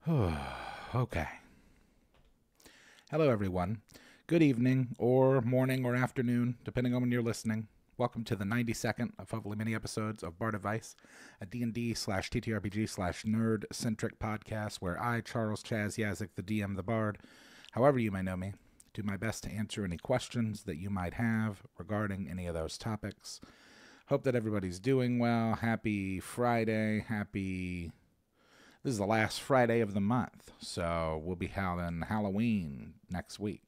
Okay. Hello, everyone. Good evening, or morning, or afternoon, depending on when you're listening. Welcome to the 92nd of hopefully many episodes of Bardadvice, a D&D/TTRPG/nerd-centric podcast where I, Charles Chaz Yazik, the DM, the Bard, however you may know me, do my best to answer any questions that you might have regarding any of those topics. Hope that everybody's doing well. Happy Friday. This is the last Friday of the month, so we'll be having Halloween next week.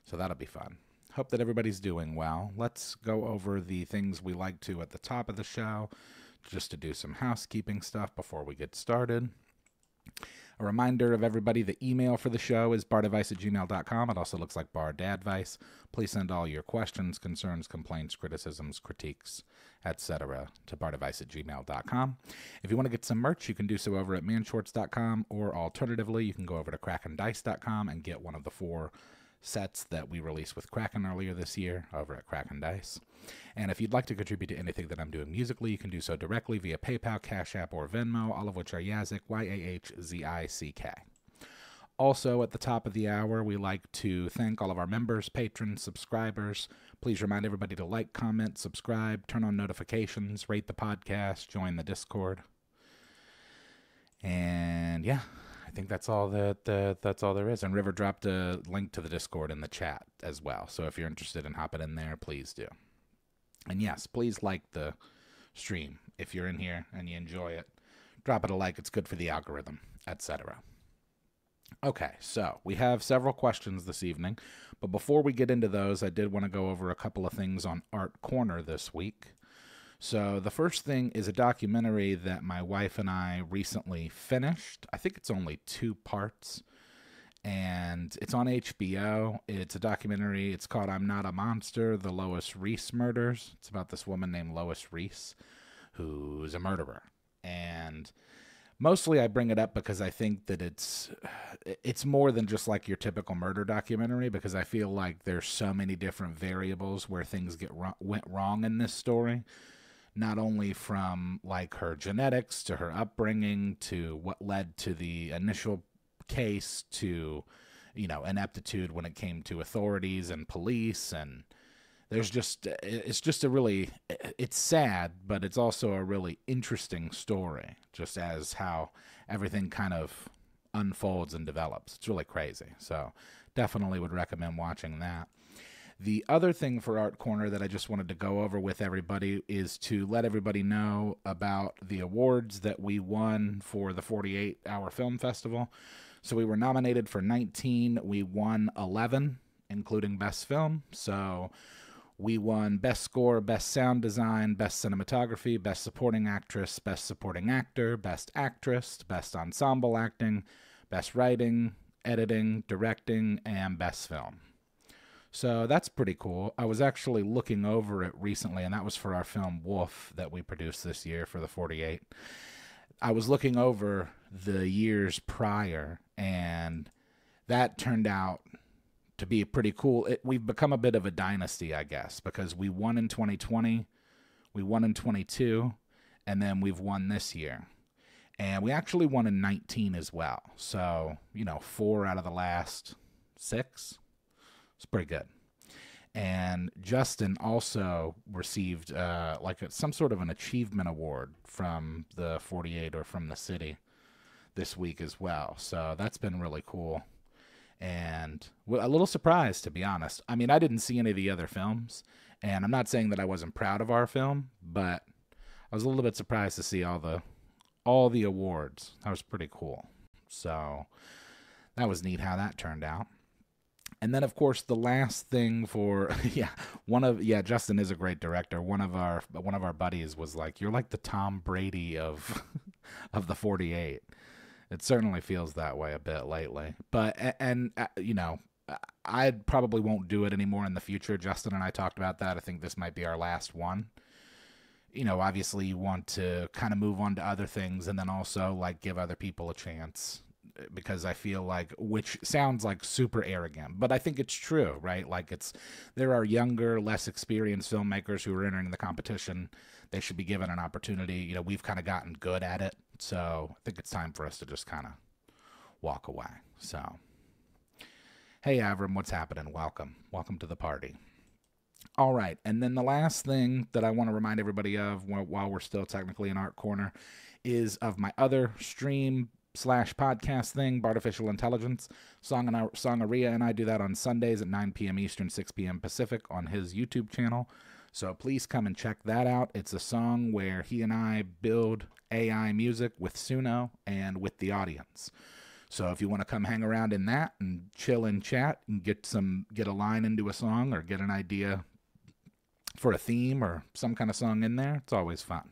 So that'll be fun. Hope that everybody's doing well. Let's go over the things we like to at the top of the show, just to do some housekeeping stuff before we get started. A reminder of everybody, the email for the show is bardadvice@gmail.com. It also looks like bardadvice. Please send all your questions, concerns, complaints, criticisms, critiques, etc. to bardadvice@gmail.com. If you want to get some merch, you can do so over at manshorts.com, or alternatively, you can go over to krakendice.com and get one of the 4 sets that we released with Kraken earlier this year over at Kraken Dice. And if you'd like to contribute to anything that I'm doing musically, you can do so directly via PayPal, Cash App, or Venmo, all of which are Yazik, Yahzick. Also, at the top of the hour, we like to thank all of our members, patrons, subscribers. Please remind everybody to like, comment, subscribe, turn on notifications, rate the podcast, join the Discord. And yeah, I think that's all that's all there is. And River dropped a link to the Discord in the chat as well. So if you're interested in hopping in there, please do. And yes, please like the stream if you're in here and you enjoy it. Drop it a like. It's good for the algorithm, etc. Okay, so we have several questions this evening. But before we get into those, I did want to go over a couple of things on Art Corner this week. So the first thing is a documentary that my wife and I recently finished. I think it's only 2 parts, and it's on HBO. It's a documentary. It's called I'm Not a Monster, The Lois Riess Murders. It's about this woman named Lois Riess, who's a murderer. And mostly I bring it up because I think that it's more than just like your typical murder documentary, because I feel like there's so many different variables where things went wrong in this story. Not only from like her genetics to her upbringing to what led to the initial case to, ineptitude when it came to authorities and police. And it's sad, but it's also a really interesting story, just as how everything kind of unfolds and develops. It's really crazy. So definitely would recommend watching that. The other thing for Art Corner that I just wanted to go over with everybody is to let everybody know about the awards that we won for the 48-hour film festival. So we were nominated for 19. We won 11, including Best Film. So we won Best Score, Best Sound Design, Best Cinematography, Best Supporting Actress, Best Supporting Actor, Best Actress, Best Ensemble Acting, Best Writing, Editing, Directing, and Best Film. So that's pretty cool. I was actually looking over it recently, and that was for our film Wolf that we produced this year for the 48. I was looking over the years prior, and that turned out to be pretty cool. We've become a bit of a dynasty, I guess, because we won in 2020, we won in 22, and then we've won this year. And we actually won in 19 as well. So, 4 out of the last 6. It's pretty good. And Justin also received some sort of an achievement award from the 48 or from the city this week as well. So that's been really cool. And a little surprised, to be honest. I mean, I didn't see any of the other films, and I'm not saying that I wasn't proud of our film, but I was a little bit surprised to see all the awards. That was pretty cool. So that was neat how that turned out. And then, of course, the last thing for Justin is a great director. One of our buddies was like, "You're like the Tom Brady of the 48." It certainly feels that way a bit lately. But I probably won't do it anymore in the future. Justin and I talked about that. I think this might be our last one. Obviously you want to kind of move on to other things, and then also like give other people a chance. Because I feel like, which sounds like super arrogant, but I think it's true, right? Like there are younger, less experienced filmmakers who are entering the competition. They should be given an opportunity. We've kind of gotten good at it. So I think it's time for us to just kind of walk away. So, hey, Avram, what's happening? Welcome to the party. All right, and then the last thing that I want to remind everybody of while we're still technically in Art Corner is of my other stream/podcast thing, Artificial Intelligence. Song Riess and I do that on Sundays at 9 p.m. Eastern, 6 p.m. Pacific on his YouTube channel. So please come and check that out. It's a song where he and I build AI music with Suno and with the audience. So if you want to come hang around in that and chill and chat and get a line into a song or get an idea for a theme or some kind of song in there, it's always fun.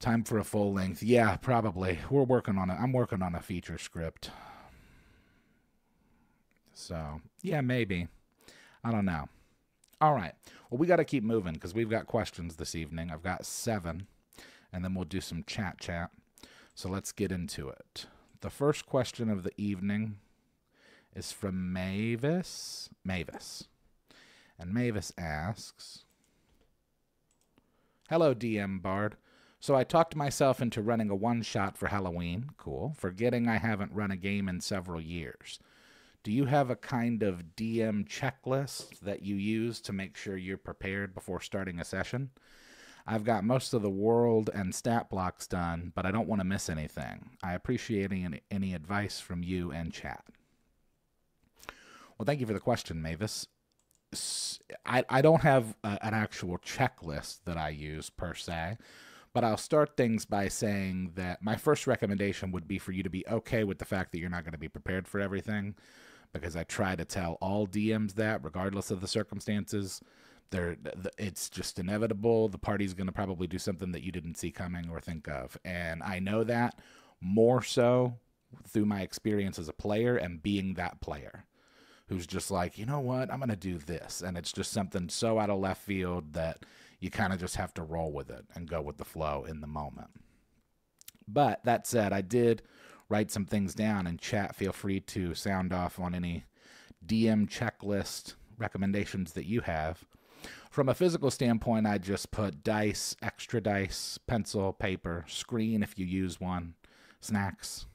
Time for a full length. Yeah, probably. We're working on it. I'm working on a feature script. So, yeah, maybe. I don't know. All right. Well, we got to keep moving because we've got questions this evening. I've got 7, and then we'll do some chat. So let's get into it. The first question of the evening is from Mavis. And Mavis asks, hello, DM Bard. So I talked myself into running a one-shot for Halloween. Cool. Forgetting I haven't run a game in several years. Do you have a kind of DM checklist that you use to make sure you're prepared before starting a session? I've got most of the world and stat blocks done, but I don't want to miss anything. I appreciate any advice from you and chat. Well, thank you for the question, Mavis. I don't have an actual checklist that I use per se, but I'll start things by saying that my first recommendation would be for you to be okay with the fact that you're not going to be prepared for everything, because I try to tell all DMs that, regardless of the circumstances. It's just inevitable. The party's going to probably do something that you didn't see coming or think of. And I know that more so through my experience as a player and being that player who's just like, you know what, I'm going to do this. And it's just something so out of left field that you kind of just have to roll with it and go with the flow in the moment. But that said, I did write some things down in chat. Feel free to sound off on any DM checklist recommendations that you have. From a physical standpoint, I just put dice, extra dice, pencil, paper, screen if you use one, snacks.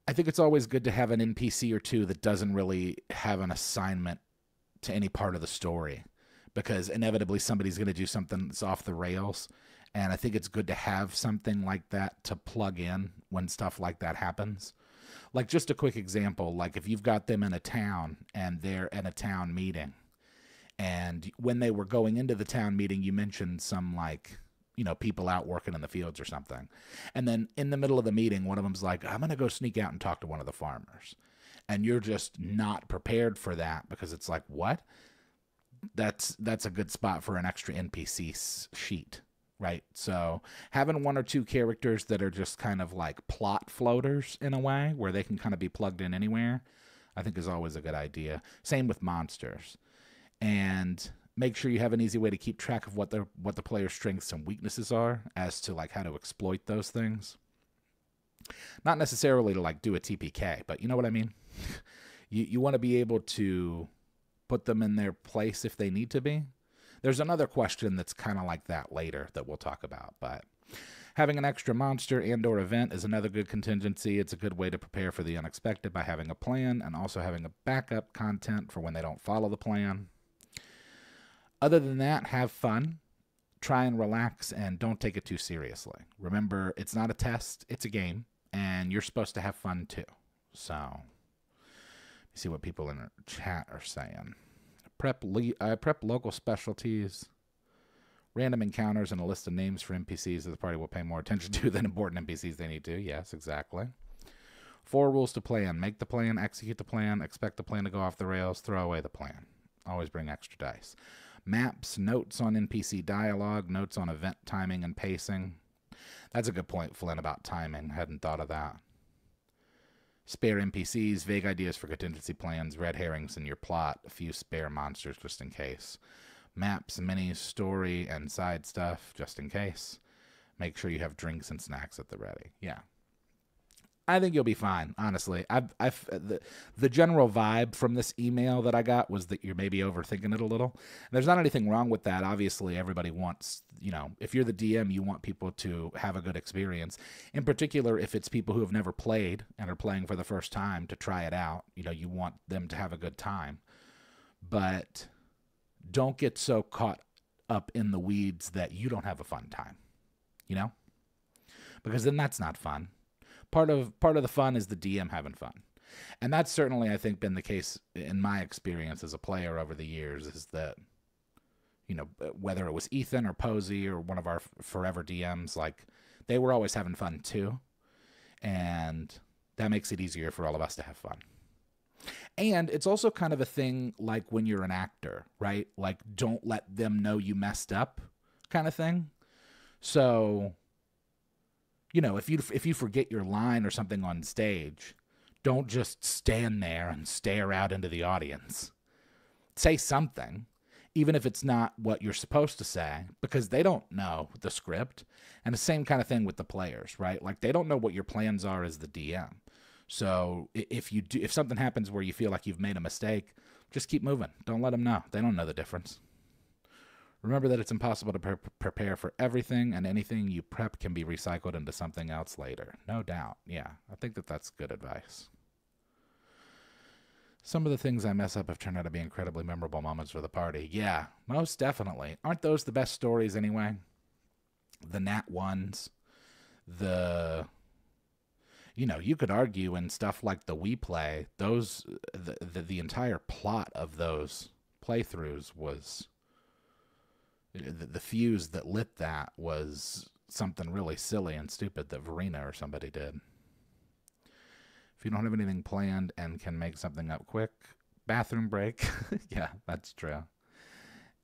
I think it's always good to have an NPC or two that doesn't really have an assignment to any part of the story, because inevitably somebody's going to do something that's off the rails. And I think it's good to have something like that to plug in when stuff like that happens. Like, just a quick example, like if you've got them in a town and they're in a town meeting, and when they were going into the town meeting, you mentioned some, like, you know, people out working in the fields or something. And then in the middle of the meeting, one of them's like, I'm going to go sneak out and talk to one of the farmers. And you're just not prepared for that, because it's like, what? That's a good spot for an extra NPC sheet, right? So having one or two characters that are just kind of like plot floaters in a way, where they can kind of be plugged in anywhere, I think is always a good idea. Same with monsters. And make sure you have an easy way to keep track of what the player's strengths and weaknesses are, as to like how to exploit those things. Not necessarily to like do a TPK, but you know what I mean? You want to be able to put them in their place if they need to be. There's another question that's kind of like that later that we'll talk about, but having an extra monster and or event is another good contingency. It's a good way to prepare for the unexpected by having a plan and also having a backup content for when they don't follow the plan. Other than that, have fun, try and relax, and don't take it too seriously. Remember, it's not a test, it's a game, and you're supposed to have fun too. So, let me see what people in the chat are saying. Prep local specialties, random encounters, and a list of names for NPCs that the party will pay more attention to than important NPCs they need to. Yes, exactly. 4 rules to plan. Make the plan, execute the plan, expect the plan to go off the rails, throw away the plan. Always bring extra dice. Maps, notes on NPC dialogue, notes on event timing and pacing. That's a good point, Flynn, about timing. Hadn't thought of that. Spare NPCs, vague ideas for contingency plans, red herrings in your plot, a few spare monsters just in case. Maps, minis, story, and side stuff just in case. Make sure you have drinks and snacks at the ready. Yeah. I think you'll be fine, honestly. The general vibe from this email that I got was that you're maybe overthinking it a little. And there's not anything wrong with that. Obviously, everybody wants, if you're the DM, you want people to have a good experience. In particular, if it's people who have never played and are playing for the first time to try it out, you want them to have a good time. But don't get so caught up in the weeds that you don't have a fun time, because then that's not fun. Part of the fun is the DM having fun. And that's certainly, I think, been the case in my experience as a player over the years, is that, whether it was Ethan or Posey or one of our forever DMs, like, they were always having fun too. And that makes it easier for all of us to have fun. And it's also kind of a thing like when you're an actor, right? Like, don't let them know you messed up kind of thing. So, if you forget your line or something on stage, don't just stand there and stare out into the audience. Say something, even if it's not what you're supposed to say, because they don't know the script. And the same kind of thing with the players, right? Like, they don't know what your plans are as the DM. So if something happens where you feel like you've made a mistake, just keep moving. Don't let them know. They don't know the difference. Remember that it's impossible to prepare for everything, and anything you prep can be recycled into something else later. No doubt. Yeah, I think that's good advice. Some of the things I mess up have turned out to be incredibly memorable moments for the party. Yeah, most definitely. Aren't those the best stories anyway? The Nat ones, you could argue in stuff like the We Play, the entire plot of those playthroughs was, the fuse that lit that was something really silly and stupid that Verena or somebody did. If you don't have anything planned and can make something up quick, bathroom break. Yeah, that's true.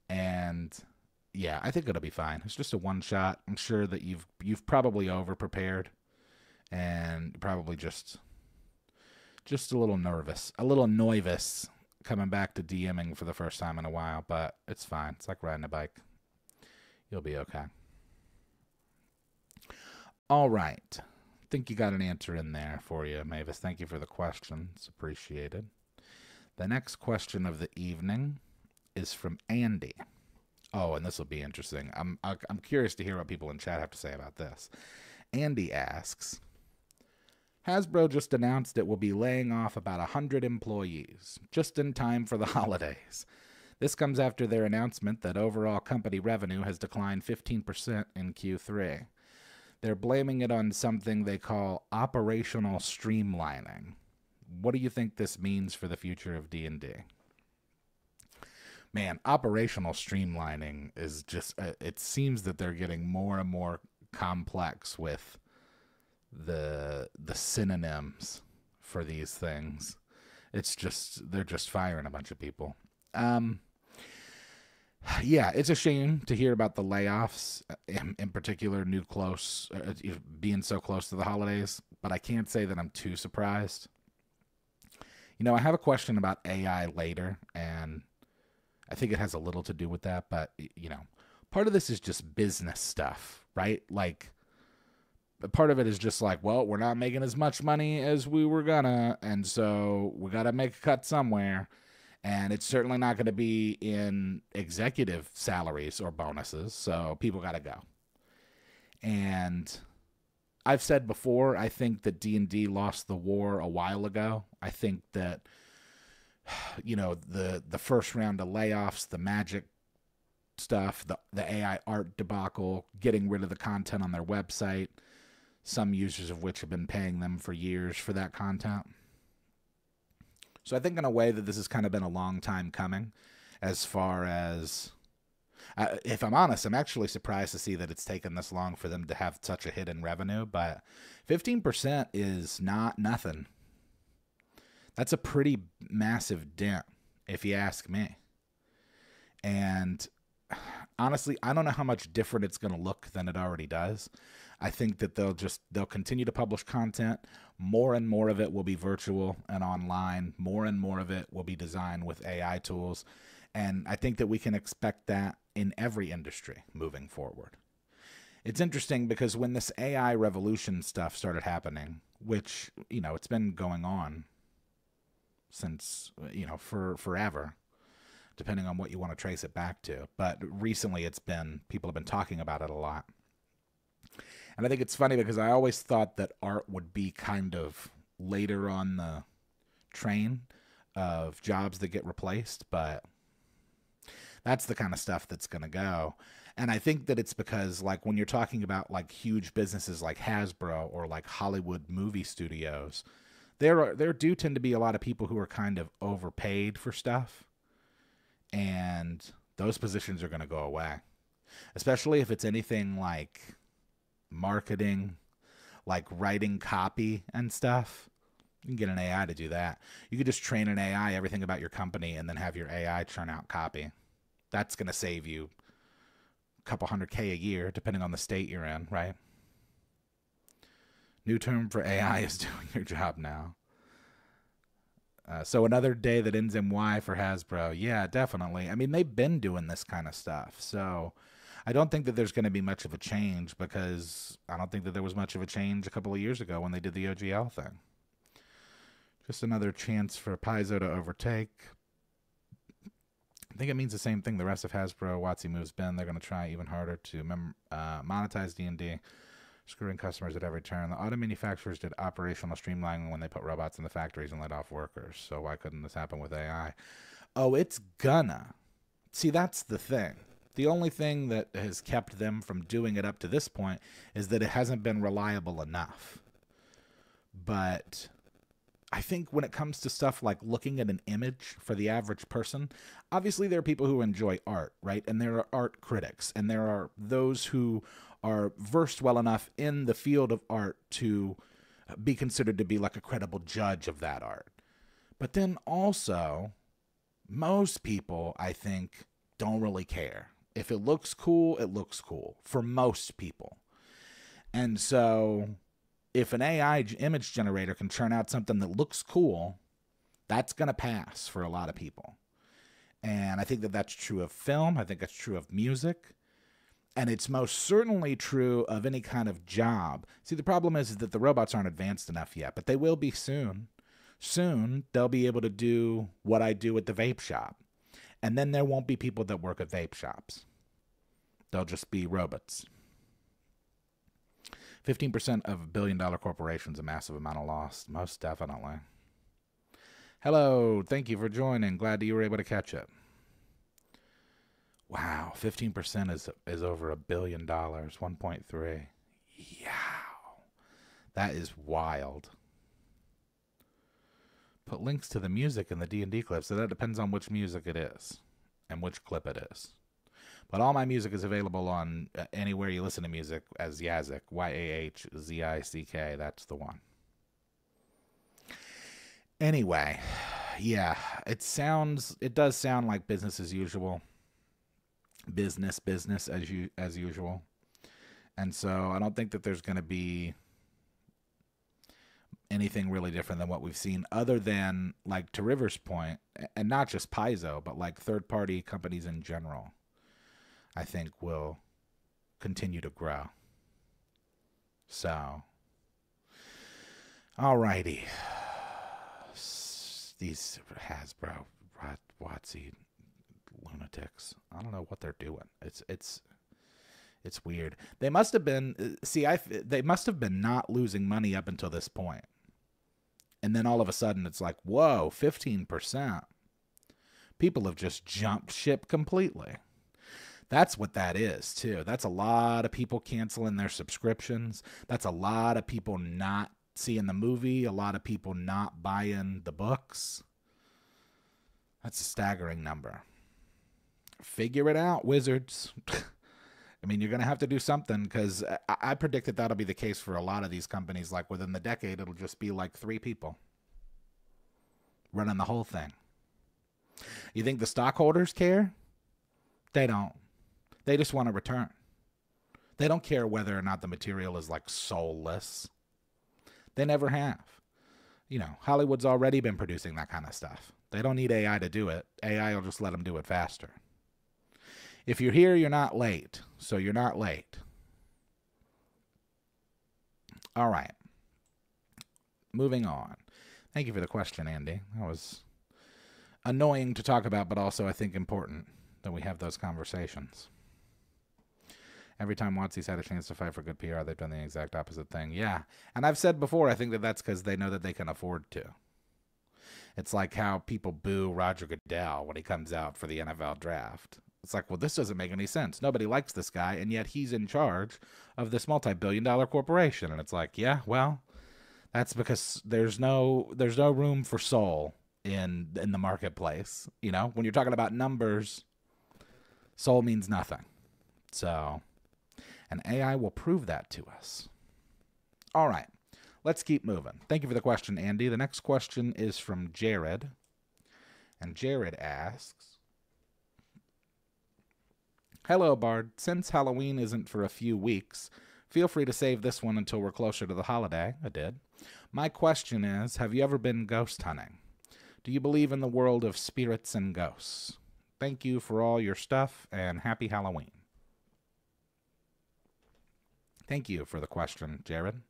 And yeah, I think it'll be fine. It's just a one shot. I'm sure that you've probably over prepared. And probably just a little nervous, coming back to DMing for the first time in a while, but it's fine. It's like riding a bike. You'll be okay. All right. Think you got an answer in there for you, Mavis. Thank you for the question. It's appreciated. The next question of the evening is from Andy. Oh, and this will be interesting. I'm curious to hear what people in chat have to say about this. Andy asks, Hasbro just announced it will be laying off about 100 employees, just in time for the holidays. This comes after their announcement that overall company revenue has declined 15% in Q3. They're blaming it on something they call operational streamlining. What do you think this means for the future of D&D? Man, operational streamlining is just, it seems that they're getting more and more complex with the synonyms for these things. It's just, they're just firing a bunch of people. Yeah, it's a shame to hear about the layoffs, in particular, being so close to the holidays, but I can't say that I'm too surprised. I have a question about AI later, and I think it has a little to do with that, but, part of this is just business stuff, right? Like, part of it is just like, well, we're not making as much money as we were gonna, and so we gotta make a cut somewhere. And it's certainly not going to be in executive salaries or bonuses, so people got to go. And I've said before, I think that D&D lost the war a while ago. I think that, the first round of layoffs, the magic stuff, the AI art debacle, getting rid of the content on their website, some users of which have been paying them for years for that content. So I think in a way that this has kind of been a long time coming, as far as, if I'm honest, I'm actually surprised to see that it's taken this long for them to have such a hit in revenue, but 15% is not nothing. That's a pretty massive dent, if you ask me. And honestly, I don't know how much different it's going to look than it already does. I think that they'll continue to publish content. More and more of it will be virtual and online. More and more of it will be designed with AI tools. And I think that we can expect that in every industry moving forward. It's interesting because when this AI revolution stuff started happening, which, it's been going on since, for forever, depending on what you want to trace it back to. But recently people have been talking about it a lot. And I think it's funny because I always thought that art would be kind of later on the train of jobs that get replaced, but that's the kind of stuff that's going to go. And I think that it's because, like, when you're talking about, like, huge businesses like Hasbro or, like, Hollywood movie studios, there do tend to be a lot of people who are kind of overpaid for stuff. And those positions are going to go away. Especially if it's anything like marketing, like writing copy and stuff. You can get an AI to do that. You could just train an AI everything about your company and then have your AI churn out copy. That's going to save you a couple $100K a year, depending on the state you're in, right? New term for AI is doing your job now. So another day that ends in Y for Hasbro. Yeah, definitely. I mean, they've been doing this kind of stuff. So I don't think that there's going to be much of a change, because I don't think that there was much of a change a couple of years ago when they did the OGL thing. Just another chance for Paizo to overtake. I think it means the same thing the rest of Hasbro, WotC moves been. They're going to try even harder to monetize D&D, screwing customers at every turn. The auto manufacturers did operational streamlining when they put robots in the factories and laid off workers. So why couldn't this happen with AI? Oh, it's gonna. See, that's the thing. The only thing that has kept them from doing it up to this point is that it hasn't been reliable enough. But I think when it comes to stuff like looking at an image for the average person, obviously there are people who enjoy art, right? And there are art critics, and there are those who are versed well enough in the field of art to be considered to be like a credible judge of that art. But then also, most people, I think, don't really care. If it looks cool, it looks cool for most people. And so if an AI image generator can churn out something that looks cool, that's going to pass for a lot of people. And I think that that's true of film. I think that's true of music. And it's most certainly true of any kind of job. See, the problem is that the robots aren't advanced enough yet, but they will be soon. Soon, they'll be able to do what I do at the vape shop. And then there won't be people that work at vape shops. They'll just be robots. 15% of billion-dollar corporations, a massive amount of loss. Most definitely. Hello, thank you for joining. Glad that you were able to catch it. Wow, 15% is over $1 billion, 1.3. Yeah, that is wild. Put links to the music in the D&D clips, so that depends on which music it is and which clip it is. But all my music is available on anywhere you listen to music as Yazik, Y-A-H-Z-I-C-K. That's the one. Anyway, yeah, it does sound like business as usual. Business as usual. And so I don't think that there's going to be anything really different than what we've seen, other than, like, to River's point, and not just Paizo, but like third-party companies in general, I think will continue to grow. So, alrighty. These Hasbro, WotC lunatics. I don't know what they're doing. It's weird. They must have been they must have been not losing money up until this point. And then all of a sudden it's like, whoa, 15%. People have just jumped ship completely. That's what that is, too. That's a lot of people canceling their subscriptions. That's a lot of people not seeing the movie. A lot of people not buying the books. That's a staggering number. Figure it out, wizards. I mean, you're going to have to do something, because I predict that that'll be the case for a lot of these companies. Like, within the decade, it'll just be like 3 people running the whole thing. You think the stockholders care? They don't. They just want a return. They don't care whether or not the material is, like, soulless. They never have. You know, Hollywood's already been producing that kind of stuff. They don't need AI to do it. AI will just let them do it faster. If you're here, you're not late. So you're not late. All right. Moving on. Thank you for the question, Andy. That was annoying to talk about, but also I think important that we have those conversations. Every time WotC's had a chance to fight for good PR, they've done the exact opposite thing. Yeah, and I've said before, I think that that's because they know that they can afford to. It's like how people boo Roger Goodell when he comes out for the NFL draft. It's like, well, this doesn't make any sense. Nobody likes this guy, and yet he's in charge of this multi-billion-dollar corporation. And it's like, yeah, well, that's because there's no room for soul in the marketplace. You know, when you're talking about numbers, soul means nothing. So, and AI will prove that to us. All right, let's keep moving. Thank you for the question, Andy. The next question is from Jared. And Jared asks, hello, Bard. Since Halloween isn't for a few weeks, feel free to save this one until we're closer to the holiday. I did. My question is, have you ever been ghost hunting? Do you believe in the world of spirits and ghosts? Thank you for all your stuff, and happy Halloween. Thank you for the question, Jared.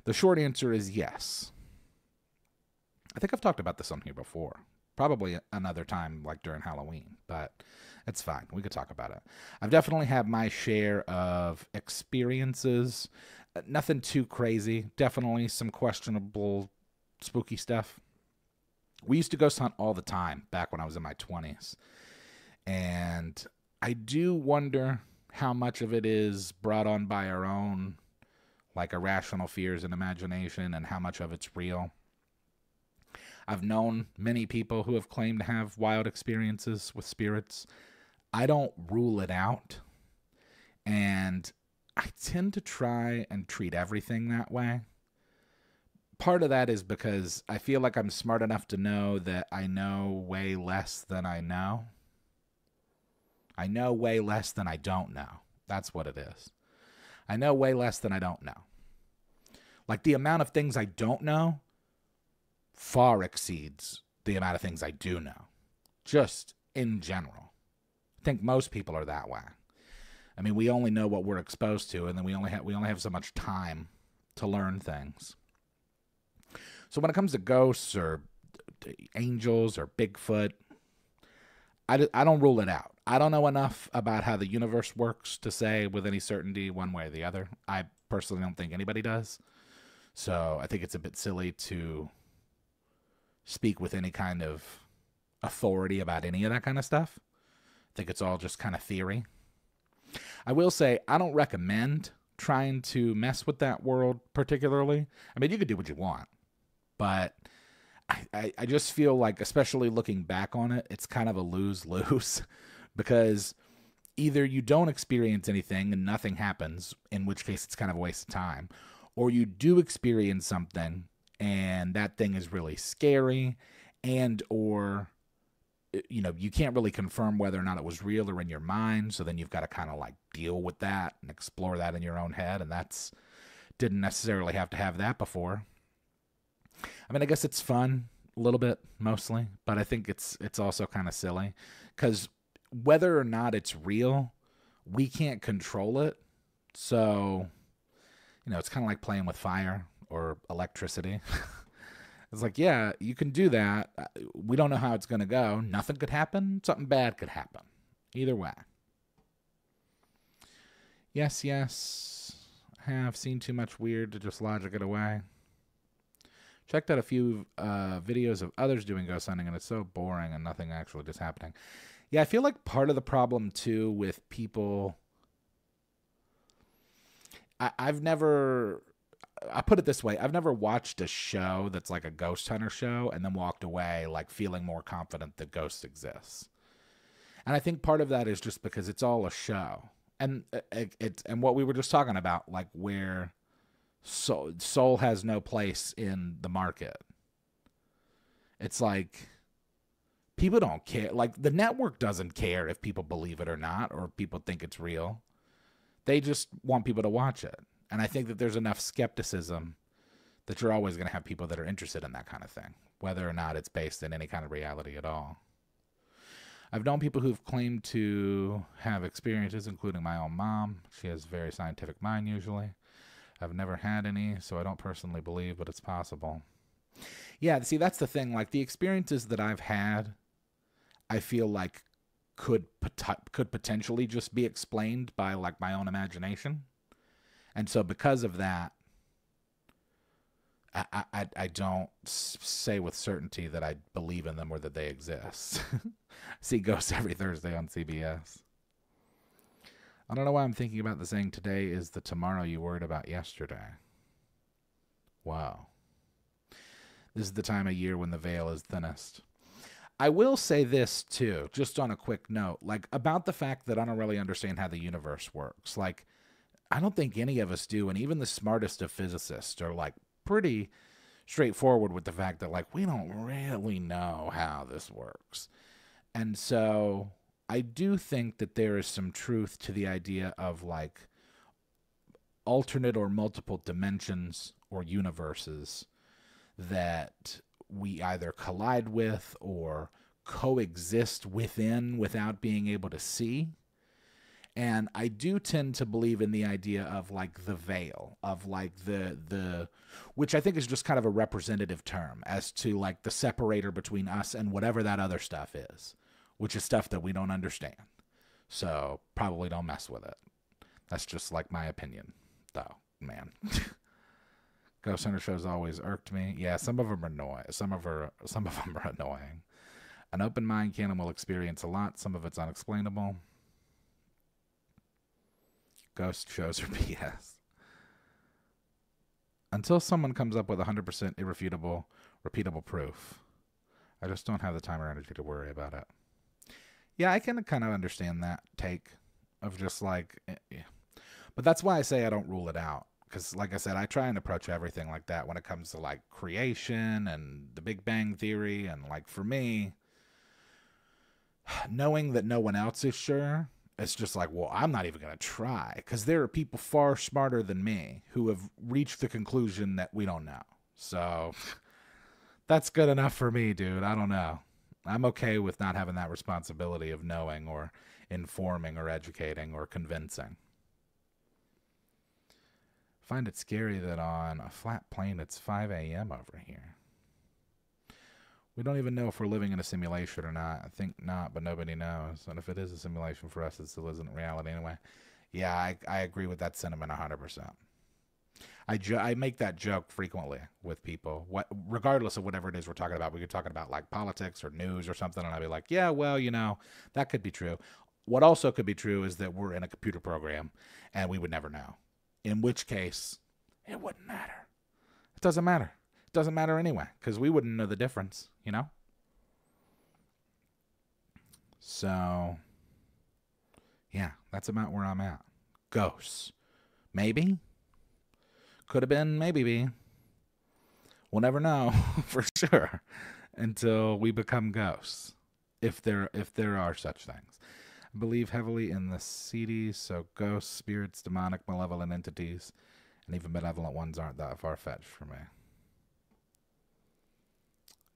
The short answer is yes. I think I've talked about this on here before. Probably another time, like during Halloween, but it's fine. We could talk about it. I've definitely had my share of experiences. Nothing too crazy. Definitely some questionable, spooky stuff. We used to ghost hunt all the time back when I was in my 20s. And I do wonder how much of it is brought on by our own, like, irrational fears and imagination, and how much of it's real. I've known many people who have claimed to have wild experiences with spirits. I don't rule it out. And I tend to try and treat everything that way. Part of that is because I feel like I'm smart enough to know that I know way less than I know. I know way less than I don't know. That's what it is. I know way less than I don't know. Like, the amount of things I don't know far exceeds the amount of things I do know. Just in general. I think most people are that way. I mean, we only know what we're exposed to, and then we only have so much time to learn things. So when it comes to ghosts or angels or Bigfoot, I don't rule it out. I don't know enough about how the universe works to say with any certainty one way or the other. I personally don't think anybody does. So I think it's a bit silly to speak with any kind of authority about any of that kind of stuff. I think it's all just kind of theory. I will say I don't recommend trying to mess with that world particularly. I mean, you could do what you want, but I just feel like, especially looking back on it, it's kind of a lose-lose because either you don't experience anything and nothing happens, in which case it's kind of a waste of time, or you do experience something and that thing is really scary, and or you can't really confirm whether or not it was real or in your mind, so then you've got to kind of like deal with that and explore that in your own head, and that's didn't necessarily have to have that before. I mean, I guess it's fun a little bit, mostly, but I think it's also kind of silly because whether or not it's real, we can't control it. So, it's kind of like playing with fire or electricity. It's like, yeah, you can do that. We don't know how it's going to go. Nothing could happen. Something bad could happen. Either way. Yes. I have seen too much weird to just logic it away. Checked out a few videos of others doing ghost hunting, and it's so boring and nothing actually just happening. Yeah, I feel like part of the problem, too, with people... I put it this way. I've never watched a show that's like a ghost hunter show and then walked away like feeling more confident that ghosts exist. And I think part of that is just because it's all a show. And and what we were just talking about, like where soul has no place in the market. It's like people don't care. Like the network doesn't care if people believe it or not, or people think it's real. They just want people to watch it. And I think that there's enough skepticism that you're always going to have people that are interested in that kind of thing, whether or not it's based in any kind of reality at all. I've known people who've claimed to have experiences, including my own mom. She has a very scientific mind usually. I've never had any, so I don't personally believe, but it's possible. Yeah, see, that's the thing. Like, the experiences that I've had, I feel like could potentially just be explained by, like, my own imagination. And so because of that, I don't say with certainty that I believe in them or that they exist. See ghosts every Thursday on CBS. I don't know why I'm thinking about the saying today is the tomorrow you worried about yesterday. Wow. This is the time of year when the veil is thinnest. I will say this, too, just on a quick note, like, about the fact that I don't really understand how the universe works. Like, I don't think any of us do, and even the smartest of physicists are, like, pretty straightforward with the fact that, like, we don't really know how this works. And so I do think that there is some truth to the idea of, like, alternate or multiple dimensions or universes that we either collide with or coexist within without being able to see. And I do tend to believe in the idea of, like, the veil, of, like, the which I think is just kind of a representative term as to, like, the separator between us and whatever that other stuff is, which is stuff that we don't understand. So probably don't mess with it. That's just, like, my opinion, though, man. Ghost Hunter shows always irked me. Yeah, some of them are annoying. Some of them are annoying. An open mind canon will experience a lot. Some of it's unexplainable. Ghost shows are BS. Until someone comes up with 100% irrefutable, repeatable proof, I just don't have the time or energy to worry about it. Yeah, I can kind of understand that take of just like, yeah. But that's why I say I don't rule it out. Because, like I said, I try and approach everything like that when it comes to, like, creation and the Big Bang Theory. And, like, for me, knowing that no one else is sure, it's just like, well, I'm not even going to try. Because there are people far smarter than me who have reached the conclusion that we don't know. So that's good enough for me, dude. I don't know. I'm okay with not having that responsibility of knowing or informing or educating or convincing. Find it scary that on a flat plane it's 5 a.m. over here. We don't even know if we're living in a simulation or not. I think not, but nobody knows. And if it is a simulation for us, it still isn't reality anyway. Yeah, I agree with that sentiment 100%. I make that joke frequently with people, regardless of whatever it is we're talking about. We could talk about, like, politics or news or something, and I'd be like, yeah, well, you know, that could be true. What also could be true is that we're in a computer program and we would never know. In which case, it wouldn't matter. It doesn't matter. It doesn't matter anyway, because we wouldn't know the difference, you know? So, yeah, that's about where I'm at. Ghosts. Maybe. Could have been, maybe be. We'll never know for sure until we become ghosts, if there are such things. I believe heavily in the seedies, so ghosts, spirits, demonic, malevolent entities, and even benevolent ones aren't that far-fetched for me.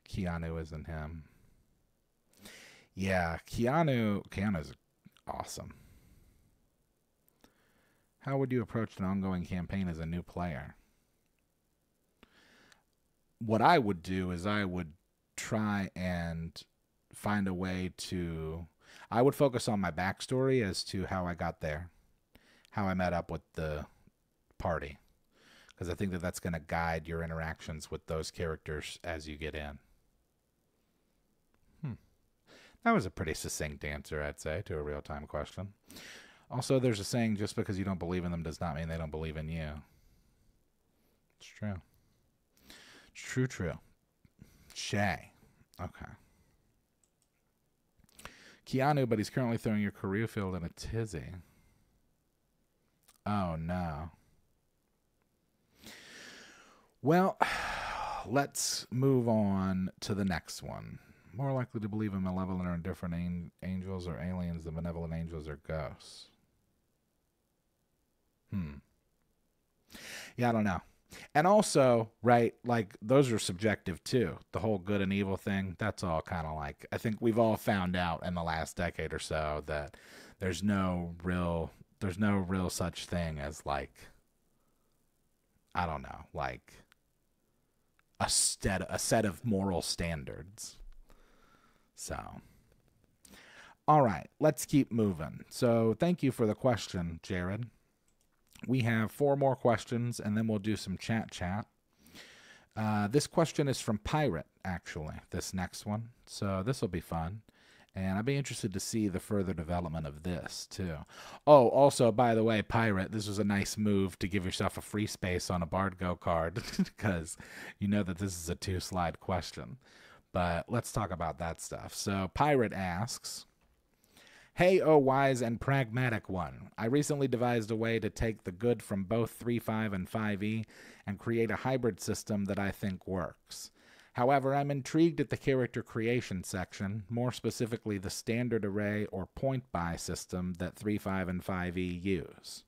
Keanu isn't him. Yeah, Keanu's awesome. How would you approach an ongoing campaign as a new player? What I would do is I would try and find a way to... I would focus on my backstory as to how I got there, how I met up with the party, because I think that that's going to guide your interactions with those characters as you get in. That was a pretty succinct answer, I'd say, to a real-time question. Also, there's a saying, just because you don't believe in them does not mean they don't believe in you. It's true. It's true, true. Shay. Okay. Keanu, but he's currently throwing your career field in a tizzy. Oh, no. Well, let's move on to the next one. More likely to believe in malevolent or indifferent angels or aliens than benevolent angels or ghosts. Yeah, I don't know. And also, right, like, those are subjective too. The whole good and evil thing, that's all kind of like, I think we've all found out in the last decade or so that there's no real such thing as, like, I don't know, like a set of moral standards. So, all right, let's keep moving. So thank you for the question, Jared. We have 4 more questions, and then we'll do some chat. This question is from Pirate, actually, this next one. So this will be fun. And I'd be interested to see the further development of this, too. Oh, also, by the way, Pirate, this was a nice move to give yourself a free space on a Bard Go card, because you know that this is a 2-slide question. But let's talk about that stuff. So Pirate asks, hey, oh wise and pragmatic one. I recently devised a way to take the good from both 3.5 and 5e and create a hybrid system that I think works. However, I'm intrigued at the character creation section, more specifically the standard array or point buy system that 3.5 and 5e use.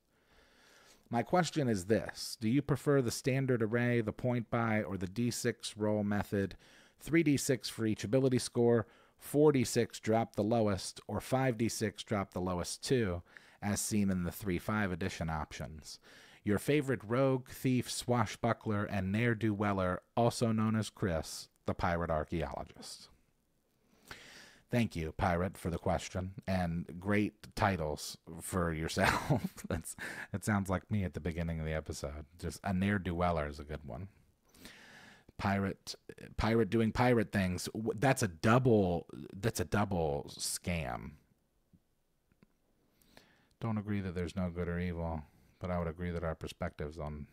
My question is this: do you prefer the standard array, the point buy, or the d6 roll method, 3d6 for each ability score, 4d6 drop the lowest, or 5d6 drop the lowest too, as seen in the 3.5 edition options? Your favorite rogue, thief, swashbuckler, and ne'er-do-weller, also known as Chris, the pirate archaeologist. Thank you, Pirate, for the question, and great titles for yourself. It sounds like me at the beginning of the episode. Just a ne'er-do-weller is a good one. Pirate doing pirate things. That's a double scam. Don't agree that there's no good or evil, but I would agree that our perspectives on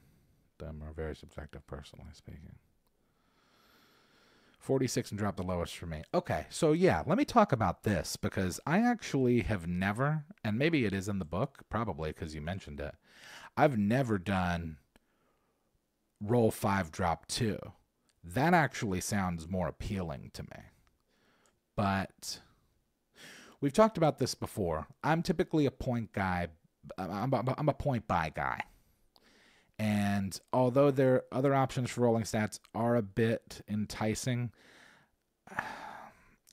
them are very subjective, personally speaking. 46 and drop the lowest for me. Okay, so yeah, let me talk about this, because I actually have never, and maybe it is in the book, probably because you mentioned it, I've never done roll 5, drop 2. That actually sounds more appealing to me. But we've talked about this before. I'm typically a point guy. I'm a point buy guy. And although their other options for rolling stats are a bit enticing,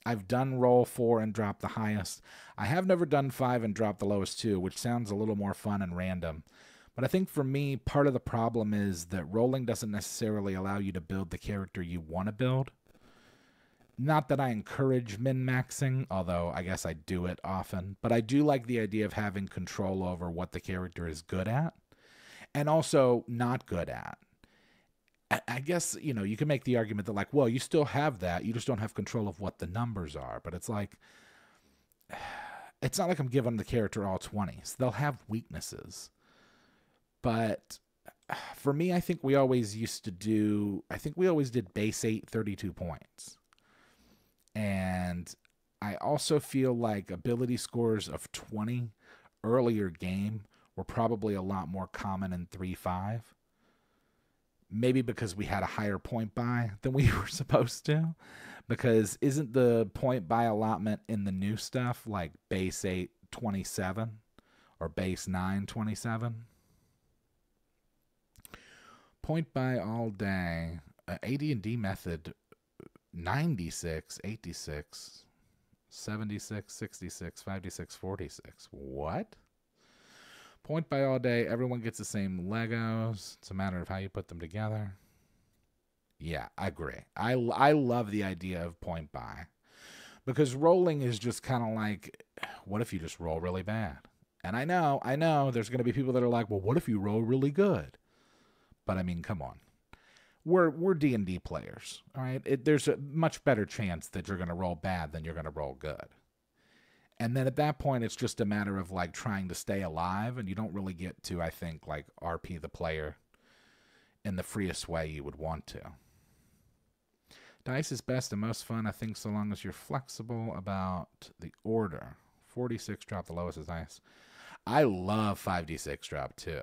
I've done roll 4 and drop the highest. I have never done 5 and drop the lowest too, which sounds a little more fun and random. But I think for me, part of the problem is that rolling doesn't necessarily allow you to build the character you want to build. Not that I encourage min-maxing, although I guess I do it often. But I do like the idea of having control over what the character is good at and also not good at. I guess, you can make the argument that, like, well, you still have that. You just don't have control of what the numbers are. But it's like, it's not like I'm giving the character all 20s. They'll have weaknesses. But for me, I think we always did base 8, 32 points. And I also feel like ability scores of 20 earlier game were probably a lot more common in 3.5. Maybe because we had a higher point buy than we were supposed to. Because isn't the point buy allotment in the new stuff like base 8, 27 or base 9, 27? Point buy all day. AD&D method 96, 86, 76, 66, 56, 46. What? Point buy all day. Everyone gets the same Legos. It's a matter of how you put them together. Yeah, I agree. I love the idea of point buy. Because rolling is just kind of like, what if you just roll really bad? And I know there's going to be people that are like, well, what if you roll really good? But I mean, come on. We're D&D players, all right? There's a much better chance that you're going to roll bad than you're going to roll good. And then at that point, it's just a matter of like trying to stay alive, and you don't really get to, I think, like RP the player in the freest way you would want to. Dice is best and most fun, I think, so long as you're flexible about the order. 46 drop the lowest is nice. I love 5d6 drop too.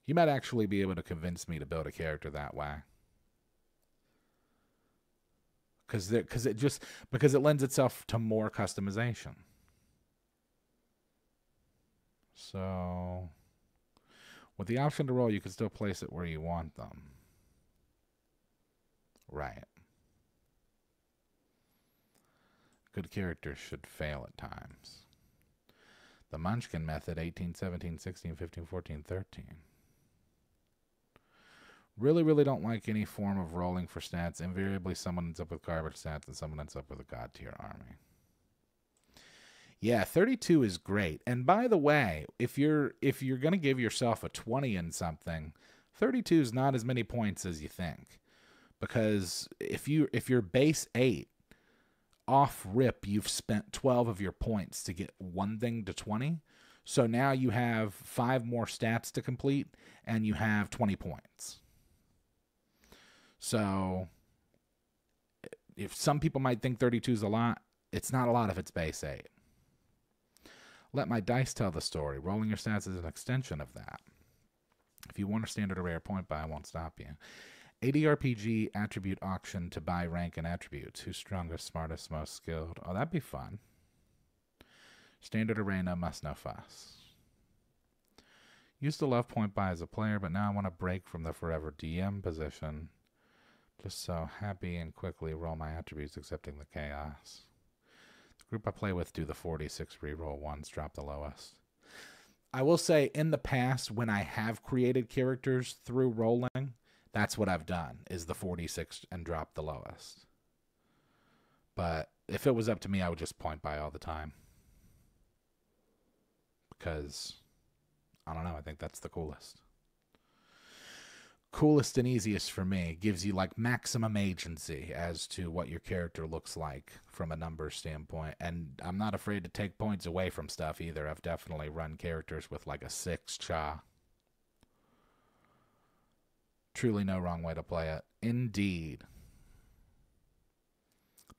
You might actually be able to convince me to build a character that way. Because it lends itself to more customization. So with the option to roll, you can still place it where you want them. Right. Good characters should fail at times. The Munchkin method, 18, 17, 16, 15, 14, 13. Really, really don't like any form of rolling for stats. Invariably, someone ends up with garbage stats and someone ends up with a god tier army. Yeah, 32 is great. And by the way, if you're gonna give yourself a 20 in something, 32 is not as many points as you think. Because if you're base 8, off rip, you've spent 12 of your points to get one thing to 20. So now you have 5 more stats to complete, and you have 20 points. So if some people might think 32 is a lot, it's not a lot if it's base 8. Let my dice tell the story. Rolling your stats is an extension of that. If you want a standard or rare point buy, I won't stop you. ADRPG attribute auction to buy rank and attributes. Who's strongest, smartest, most skilled? Oh, that'd be fun. Standard arena, must no fuss. Used to love point buy as a player, but now I want to break from the forever DM position. Just so happy and quickly roll my attributes, accepting the chaos. The group I play with do the 46 reroll ones, drop the lowest. I will say, in the past, when I have created characters through rolling, that's what I've done, is the 46 and drop the lowest. But if it was up to me, I would just point buy all the time. Because, I don't know, I think that's the coolest. Coolest and easiest for me. Gives you like maximum agency as to what your character looks like from a numbers standpoint. And I'm not afraid to take points away from stuff either. I've definitely run characters with like a 6 cha. Truly no wrong way to play it. Indeed.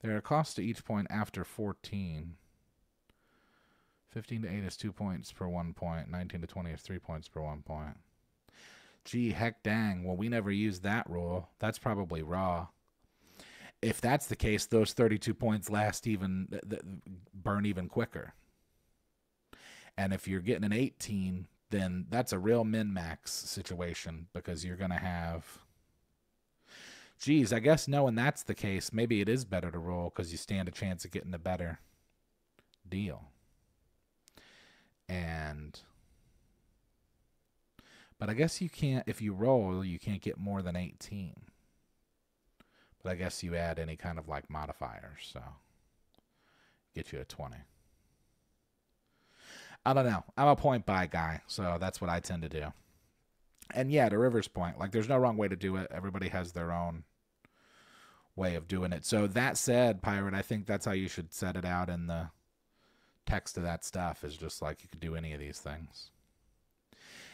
There are costs to each point after 14. 15 to 8 is 2 points per 1 point. 19 to 20 is 3 points per 1 point. Gee, heck dang. Well, we never used that rule. That's probably raw. If that's the case, those 32 points burn even quicker. And if you're getting an 18, then that's a real min-max situation, because you're going to have... Geez, I guess knowing that's the case, maybe it is better to roll because you stand a chance of getting a better deal. But I guess you can't, if you roll, you can't get more than 18. But I guess you add any kind of like modifiers, so get you a 20. I don't know. I'm a point buy guy, so that's what I tend to do. And yeah, to River's point, like there's no wrong way to do it. Everybody has their own way of doing it. So that said, Pirate, I think that's how you should set it out in the text of that stuff, is just like you could do any of these things.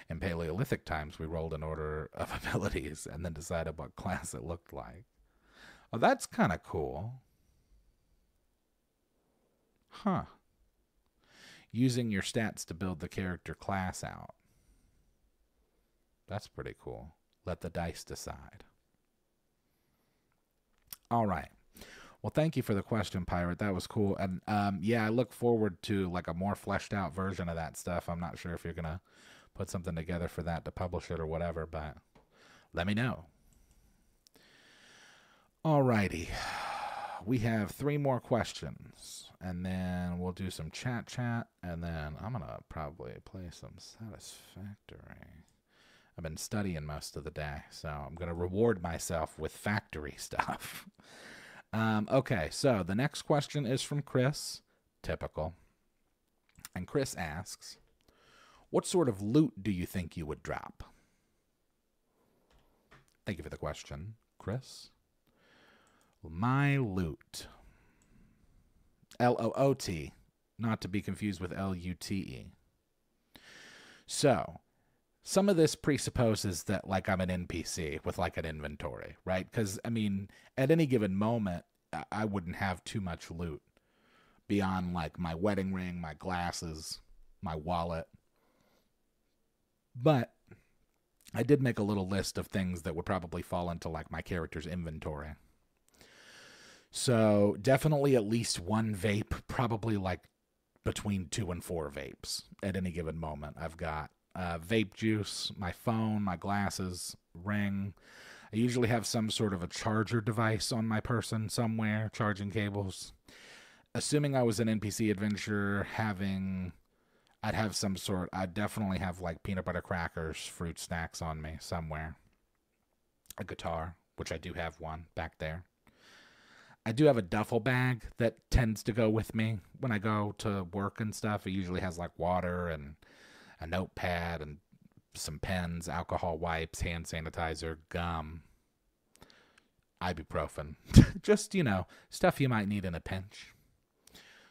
In Paleolithic times, we rolled an order of abilities and then decided what class it looked like. Oh, that's kind of cool. Huh. Using your stats to build the character class out. That's pretty cool. Let the dice decide. All right. Well, thank you for the question, Pirate. That was cool. And yeah, I look forward to like a more fleshed out version of that stuff. I'm not sure if you're going to put something together for that to publish it or whatever, but let me know. All righty. We have 3 more questions, and then we'll do some chat, and then I'm going to probably play some Satisfactory. I've been studying most of the day, so I'm going to reward myself with factory stuff. Okay, so the next question is from Chris, typical. And Chris asks, what sort of loot do you think you would drop? Thank you for the question, Chris. My loot. L-O-O-T, not to be confused with L-U-T-E. So, some of this presupposes that, like, I'm an NPC with, like, an inventory, right? Because, I mean, at any given moment, I wouldn't have too much loot beyond, like, my wedding ring, my glasses, my wallet. But I did make a little list of things that would probably fall into, like, my character's inventory. So definitely at least 1 vape, probably like between 2 and 4 vapes at any given moment. I've got vape juice, my phone, my glasses, ring. I usually have some sort of a charger device on my person somewhere, charging cables. Assuming I was an NPC adventurer, I'd definitely have like peanut butter crackers, fruit snacks on me somewhere. a guitar, which I do have one back there. I do have a duffel bag that tends to go with me when I go to work and stuff. It usually has like water and a notepad and some pens, alcohol wipes, hand sanitizer, gum, ibuprofen. Just, stuff you might need in a pinch.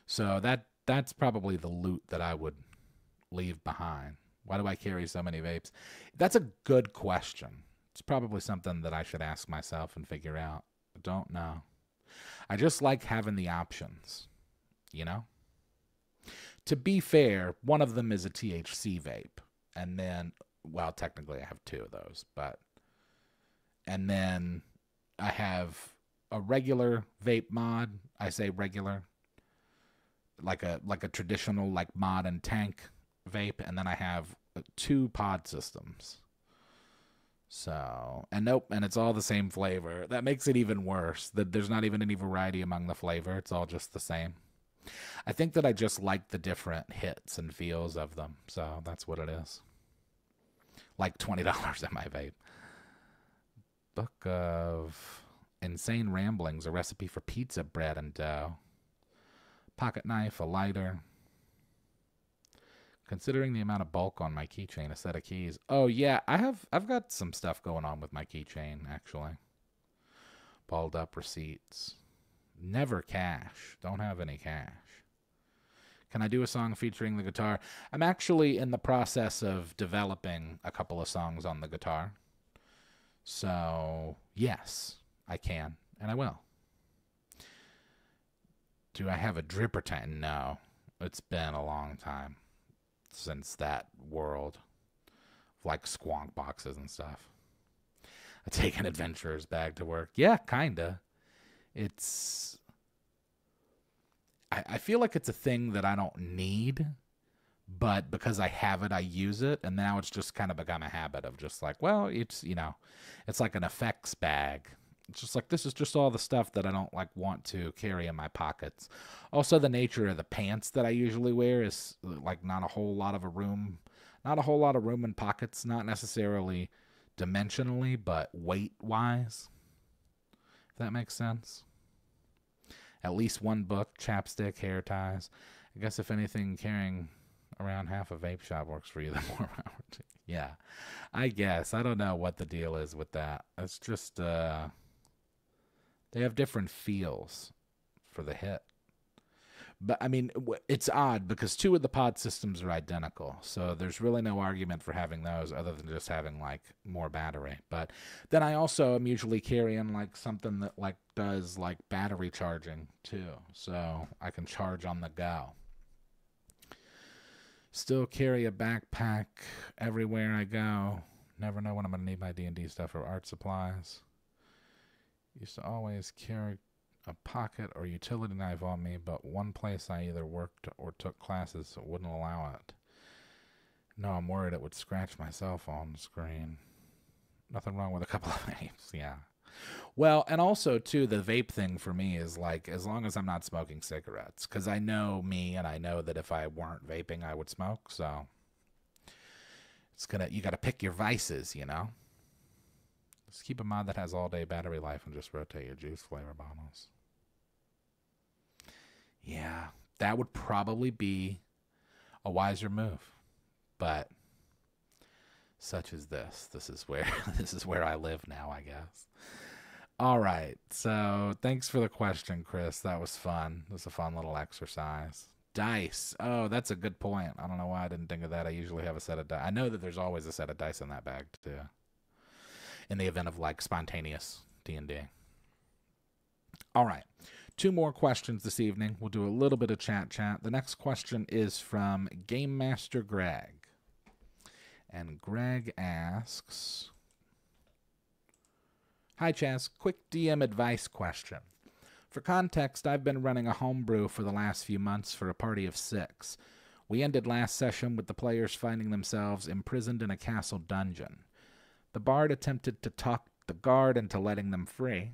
So that's probably the loot that I would leave behind. Why do I carry so many vapes? That's a good question. It's probably something that I should ask myself and figure out. I don't know. I just like having the options, To be fair, one of them is a THC vape. And then, well, technically I have two of those, and then I have a regular vape mod. I say regular, like a traditional like mod and tank vape, and then I have two pod systems. So, and nope, and it's all the same flavor. That makes it even worse. That there's not even any variety among the flavor. It's all just the same. I think that I just like the different hits and feels of them. So that's what it is. Like $20 in my vape. Book of Insane Ramblings, a recipe for pizza bread and dough. Pocket knife, a lighter. Considering the amount of bulk on my keychain, a set of keys. Oh yeah, I've got some stuff going on with my keychain actually. Balled up receipts. Never cash. Don't have any cash. Can I do a song featuring the guitar? I'm actually in the process of developing a couple of songs on the guitar. So, yes, I can, and I will. Do I have a dripper tank? No. It's been a long time since that world. Like squonk boxes and stuff. I take an adventurer's bag to work. Yeah, kinda. It's... I feel like it's a thing that I don't need, but because I have it, I use it, and now it's just kind of become a habit of just like, well, it's, it's like an effects bag. It's just like, this is just all the stuff that I don't like want to carry in my pockets. Also, the nature of the pants that I usually wear is like not a whole lot of room in pockets, not necessarily dimensionally, but weight-wise, if that makes sense. At least one book, chapstick, hair ties. I guess if anything, carrying around half a vape shop works for you, the more hours. Yeah, I guess. I don't know what the deal is with that. It's just, they have different feels for the hit. But, I mean, it's odd because two of the pod systems are identical. So there's really no argument for having those other than just having, like, more battery. But then I also am usually carrying, like, something that, like, does, like, battery charging, too. So I can charge on the go. Still carry a backpack everywhere I go. Never know when I'm going to need my D&D stuff or art supplies. Used to always carry a pocket or utility knife on me, but one place I either worked or took classes wouldn't allow it. No, I'm worried it would scratch my cell phone screen. Nothing wrong with a couple of vapes, yeah. Well, and also, too, the vape thing for me is, like, as long as I'm not smoking cigarettes, because I know me, and I know that if I weren't vaping, I would smoke, so you got to pick your vices, Just keep a mod that has all-day battery life and just rotate your juice flavor bottles. Yeah, that would probably be a wiser move. But such as this. This is where I live now, I guess. All right. So, thanks for the question, Chris. That was fun. It was a fun little exercise. Dice. Oh, that's a good point. I don't know why I didn't think of that. I usually have a set of dice. I know that there's always a set of dice in that bag, too. In the event of, like, spontaneous D&D. All right. 2 more questions this evening. We'll do a little bit of chat. The next question is from Game Master Greg. And Greg asks, hi, Chaz. Quick DM advice question. For context, I've been running a homebrew for the last few months for a party of 6. We ended last session with the players finding themselves imprisoned in a castle dungeon. The bard attempted to talk the guard into letting them free.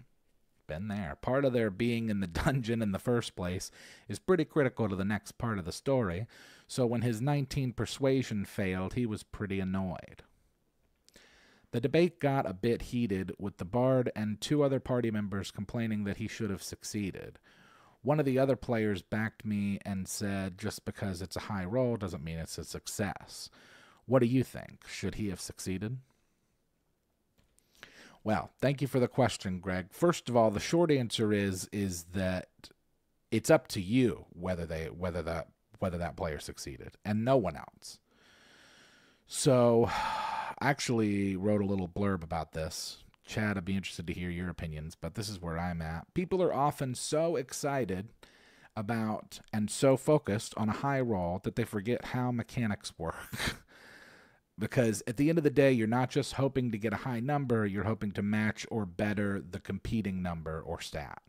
Been there. Part of their being in the dungeon in the first place is pretty critical to the next part of the story, so when his 19 persuasion failed, he was pretty annoyed. The debate got a bit heated, with the bard and 2 other party members complaining that he should have succeeded. One of the other players backed me and said just because it's a high roll doesn't mean it's a success. What do you think? Should he have succeeded? Well, thank you for the question, Greg. First of all, the short answer is that it's up to you whether that player succeeded, and no one else. So, I actually wrote a little blurb about this. Chad, I'd be interested to hear your opinions, but this is where I'm at. People are often so excited about and so focused on a high roll that they forget how mechanics work. Because at the end of the day, you're not just hoping to get a high number, you're hoping to match or better the competing number or stat.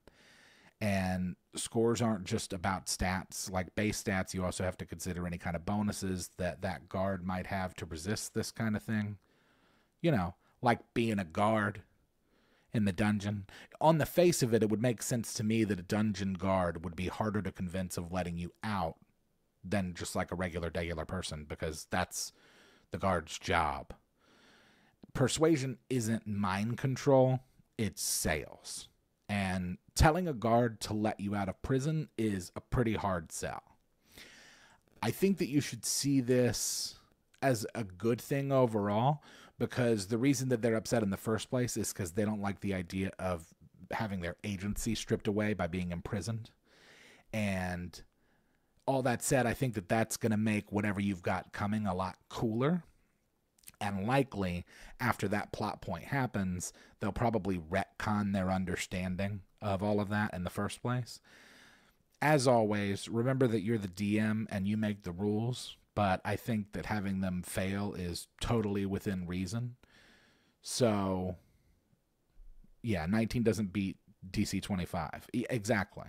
And scores aren't just about stats, like base stats. You also have to consider any kind of bonuses that guard might have to resist this kind of thing. You know, like being a guard in the dungeon. On the face of it, it would make sense to me that a dungeon guard would be harder to convince of letting you out than just like a regular person, because that's the guard's job. Persuasion isn't mind control, it's sales. And telling a guard to let you out of prison is a pretty hard sell. I think that you should see this as a good thing overall, because the reason that they're upset in the first place is because they don't like the idea of having their agency stripped away by being imprisoned. And all that said, I think that that's going to make whatever you've got coming a lot cooler. And likely, after that plot point happens, they'll probably retcon their understanding of all of that in the first place. As always, remember that you're the DM and you make the rules, but I think that having them fail is totally within reason. So, yeah, 19 doesn't beat DC 25. Exactly.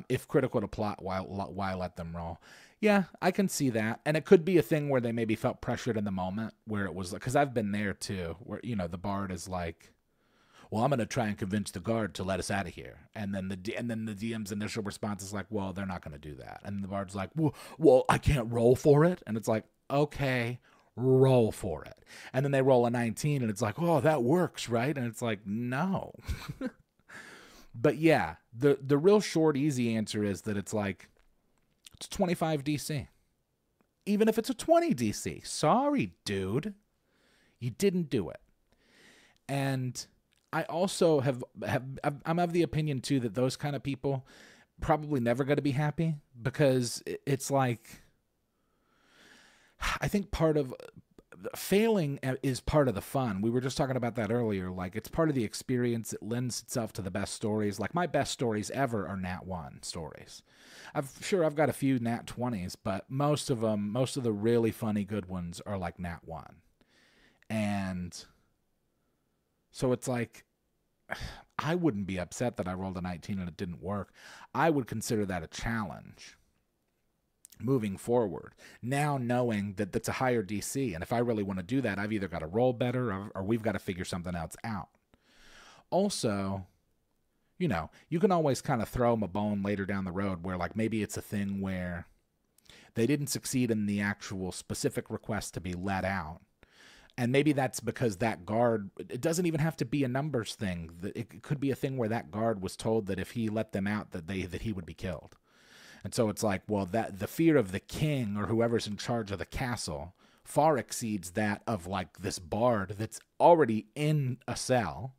If critical to plot, why let them roll? Yeah, I can see that. And it could be a thing where they maybe felt pressured in the moment, where it was like, because I've been there too, where, you know, the bard is like, well, I'm going to try and convince the guard to let us out of here. And then the DM's initial response is like, well, they're not going to do that. And the bard's like, well, I can't roll for it. And it's like, okay, roll for it. And then they roll a 19 and it's like, oh, that works, right? And it's like, no. But yeah, the real short, easy answer is that it's like, it's 25 DC. Even if it's a 20 DC. Sorry, dude. You didn't do it. And I also I'm of the opinion, too, that those kind of people probably never going to be happy, because it's like, I think part of failing is part of the fun. We were just talking about that earlier. Like, it's part of the experience. It lends itself to the best stories. Like, my best stories ever are Nat 1 stories. I've got a few Nat 20s, but most of the really funny good ones are like Nat 1. And so it's like, I wouldn't be upset that I rolled a 19 and it didn't work. I would consider that a challenge moving forward. Now knowing that that's a higher DC, and if I really want to do that, I've either got to roll better or we've got to figure something else out. Also, you know, you can always kind of throw them a bone later down the road where, like, maybe it's a thing where they didn't succeed in the actual specific request to be let out. And maybe that's because that guard, it doesn't even have to be a numbers thing. It could be a thing where that guard was told that if he let them out, that he would be killed. And so it's like, well, that the fear of the king or whoever's in charge of the castle far exceeds that of, like, this bard that's already in a cell.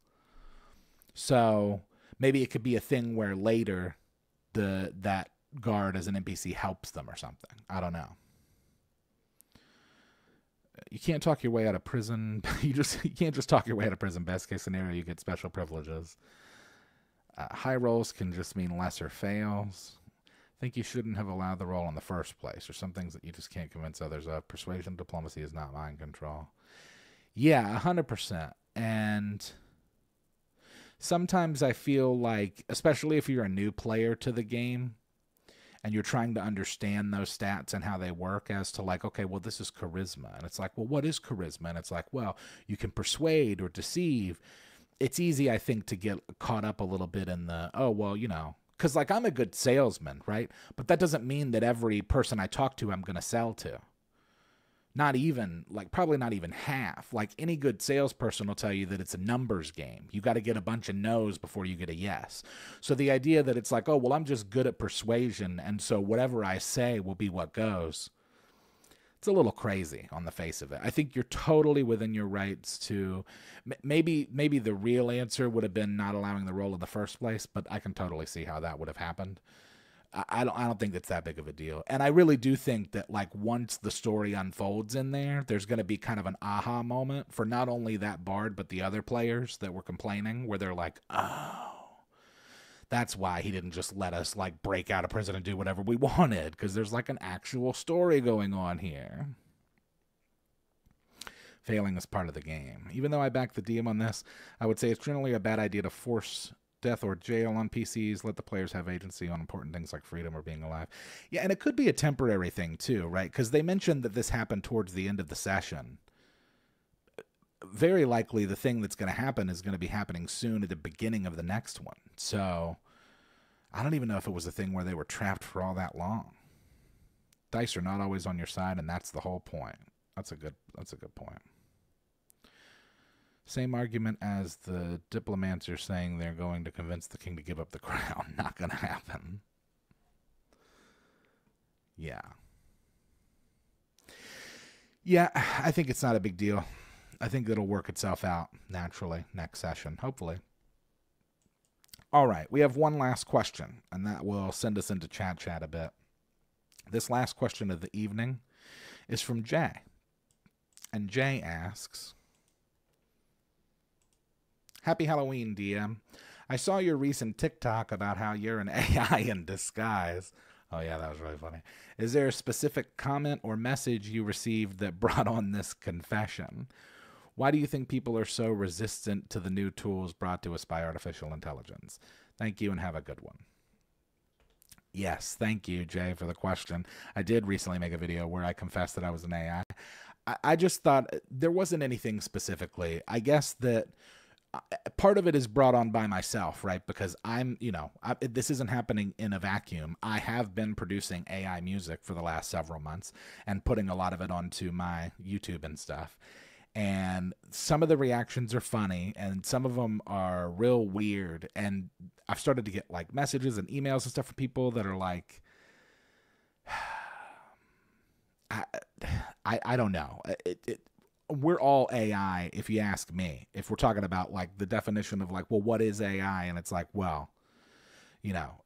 So maybe it could be a thing where later that guard as an NPC helps them or something. I don't know. You can't talk your way out of prison. You can't just talk your way out of prison. Best case scenario, you get special privileges. High rolls can just mean lesser fails. I think you shouldn't have allowed the roll in the first place. There's some things that you just can't convince others of. Persuasion, diplomacy is not mind control. Yeah, 100%. And sometimes I feel like, especially if you're a new player to the game and you're trying to understand those stats and how they work, as to like, okay, well, this is charisma. And it's like, well, what is charisma? And it's like, well, you can persuade or deceive. It's easy, I think, to get caught up a little bit in the, oh, well, you know, because, like, I'm a good salesman, right? But that doesn't mean that every person I talk to I'm going to sell to. Not even, like, probably not even half. Like, any good salesperson will tell you that it's a numbers game. You got to get a bunch of no's before you get a yes. So the idea that it's like, oh, well, I'm just good at persuasion, and so whatever I say will be what goes, it's a little crazy on the face of it. I think you're totally within your rights to, maybe the real answer would have been not allowing the role in the first place, but I can totally see how that would have happened. I don't think it's that big of a deal. And I really do think that, like, once the story unfolds in there, there's going to be kind of an aha moment for not only that bard, but the other players that were complaining, where they're like, oh, that's why he didn't just let us, like, break out of prison and do whatever we wanted, because there's, like, an actual story going on here. Failing is part of the game. Even though I back the DM on this, I would say it's generally a bad idea to force death or jail on PCs. Let the players have agency on important things like freedom or being alive. Yeah, and it could be a temporary thing too, right? Because they mentioned that this happened towards the end of the session. Very likely the thing that's going to happen is going to be happening soon at the beginning of the next one. So I don't even know if it was a thing where they were trapped for all that long. Dice are not always on your side, and that's the whole point. That's a good point. Same argument as the diplomats saying they're going to convince the king to give up the crown. Not going to happen. Yeah. Yeah, I think it's not a big deal. I think it'll work itself out naturally next session, hopefully. All right, we have one last question, and that will send us into chat a bit. This last question of the evening is from Jay. And Jay asks, Happy Halloween, DM. I saw your recent TikTok about how you're an AI in disguise. Oh, yeah, that was really funny. Is there a specific comment or message you received that brought on this confession? Why do you think people are so resistant to the new tools brought to us by artificial intelligence? Thank you and have a good one. Yes, thank you, Jay, for the question. I did recently make a video where I confessed that I was an AI. I just thought there wasn't anything specifically. I guess that part of it is brought on by myself, right? Because this isn't happening in a vacuum. I have been producing AI music for the last several months and putting a lot of it onto my YouTube and stuff. And some of the reactions are funny and some of them are real weird. And I've started to get like messages and emails and stuff from people that are like, I don't know. We're all AI, if you ask me. If we're talking about like the definition of like, well, what is AI? And it's like, well,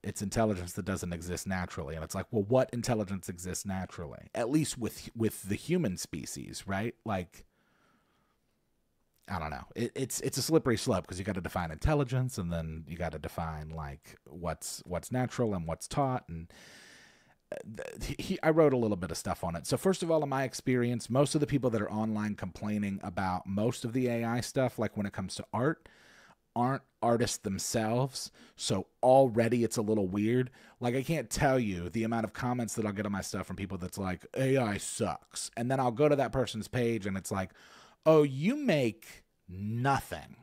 it's intelligence that doesn't exist naturally. And it's like, well, what intelligence exists naturally? At least with the human species, right? Like, I don't know. It's a slippery slope because you got to define intelligence, and then you got to define like what's natural and what's taught. And I wrote a little bit of stuff on it. So first of all, in my experience, most of the people that are online complaining about most of the AI stuff, like when it comes to art, aren't artists themselves. So already it's a little weird. Like, I can't tell you the amount of comments that I'll get on my stuff from people that's like, AI sucks. And then I'll go to that person's page and it's like, oh, you make nothing.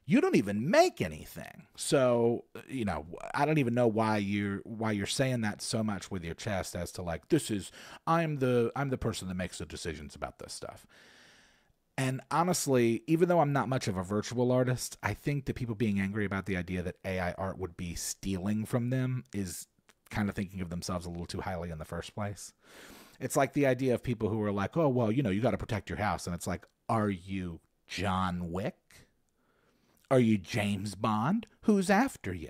You don't even make anything. So, I don't even know why you're saying that so much with your chest as to like, I'm the person that makes the decisions about this stuff. And honestly, even though I'm not much of a virtual artist, I think that people being angry about the idea that AI art would be stealing from them is kind of thinking of themselves a little too highly in the first place. It's like the idea of people who are like, oh, well, you got to protect your house. And it's like, are you John Wick? Are you James Bond? Who's after you?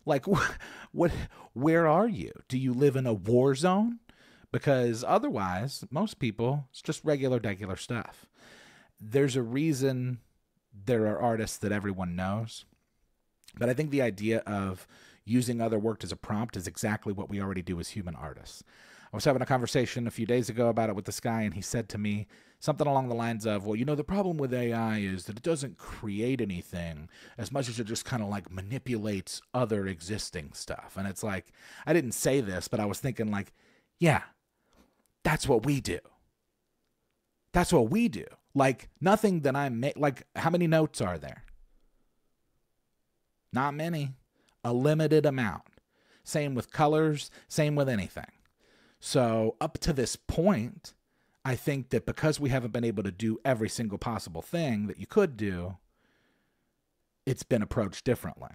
Like, where are you? Do you live in a war zone? Because otherwise, most people, it's just regular stuff. There's a reason there are artists that everyone knows. But I think the idea of using other work as a prompt is exactly what we already do as human artists. I was having a conversation a few days ago about it with this guy, and he said to me something along the lines of, well, the problem with AI is that it doesn't create anything as much as it just kind of like manipulates other existing stuff. And it's like, I didn't say this, but I was thinking like, yeah, that's what we do. That's what we do. Like, nothing that I make, like, how many notes are there? Not many. A limited amount. Same with colors, same with anything. So up to this point, I think that because we haven't been able to do every single possible thing that you could do, it's been approached differently.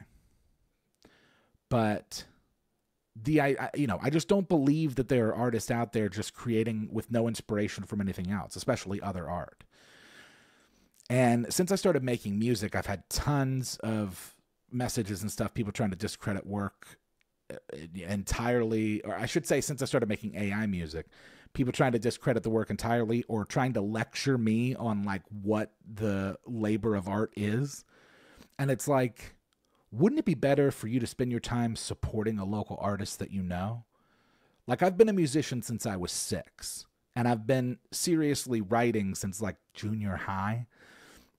But I just don't believe that there are artists out there just creating with no inspiration from anything else, especially other art. And since I started making music, I've had tons of messages and stuff, people trying to discredit work entirely, or I should say, since I started making AI music, people trying to discredit the work entirely or trying to lecture me on like what the labor of art is. And it's like, wouldn't it be better for you to spend your time supporting a local artist that you know? Like, I've been a musician since I was 6, and I've been seriously writing since like junior high.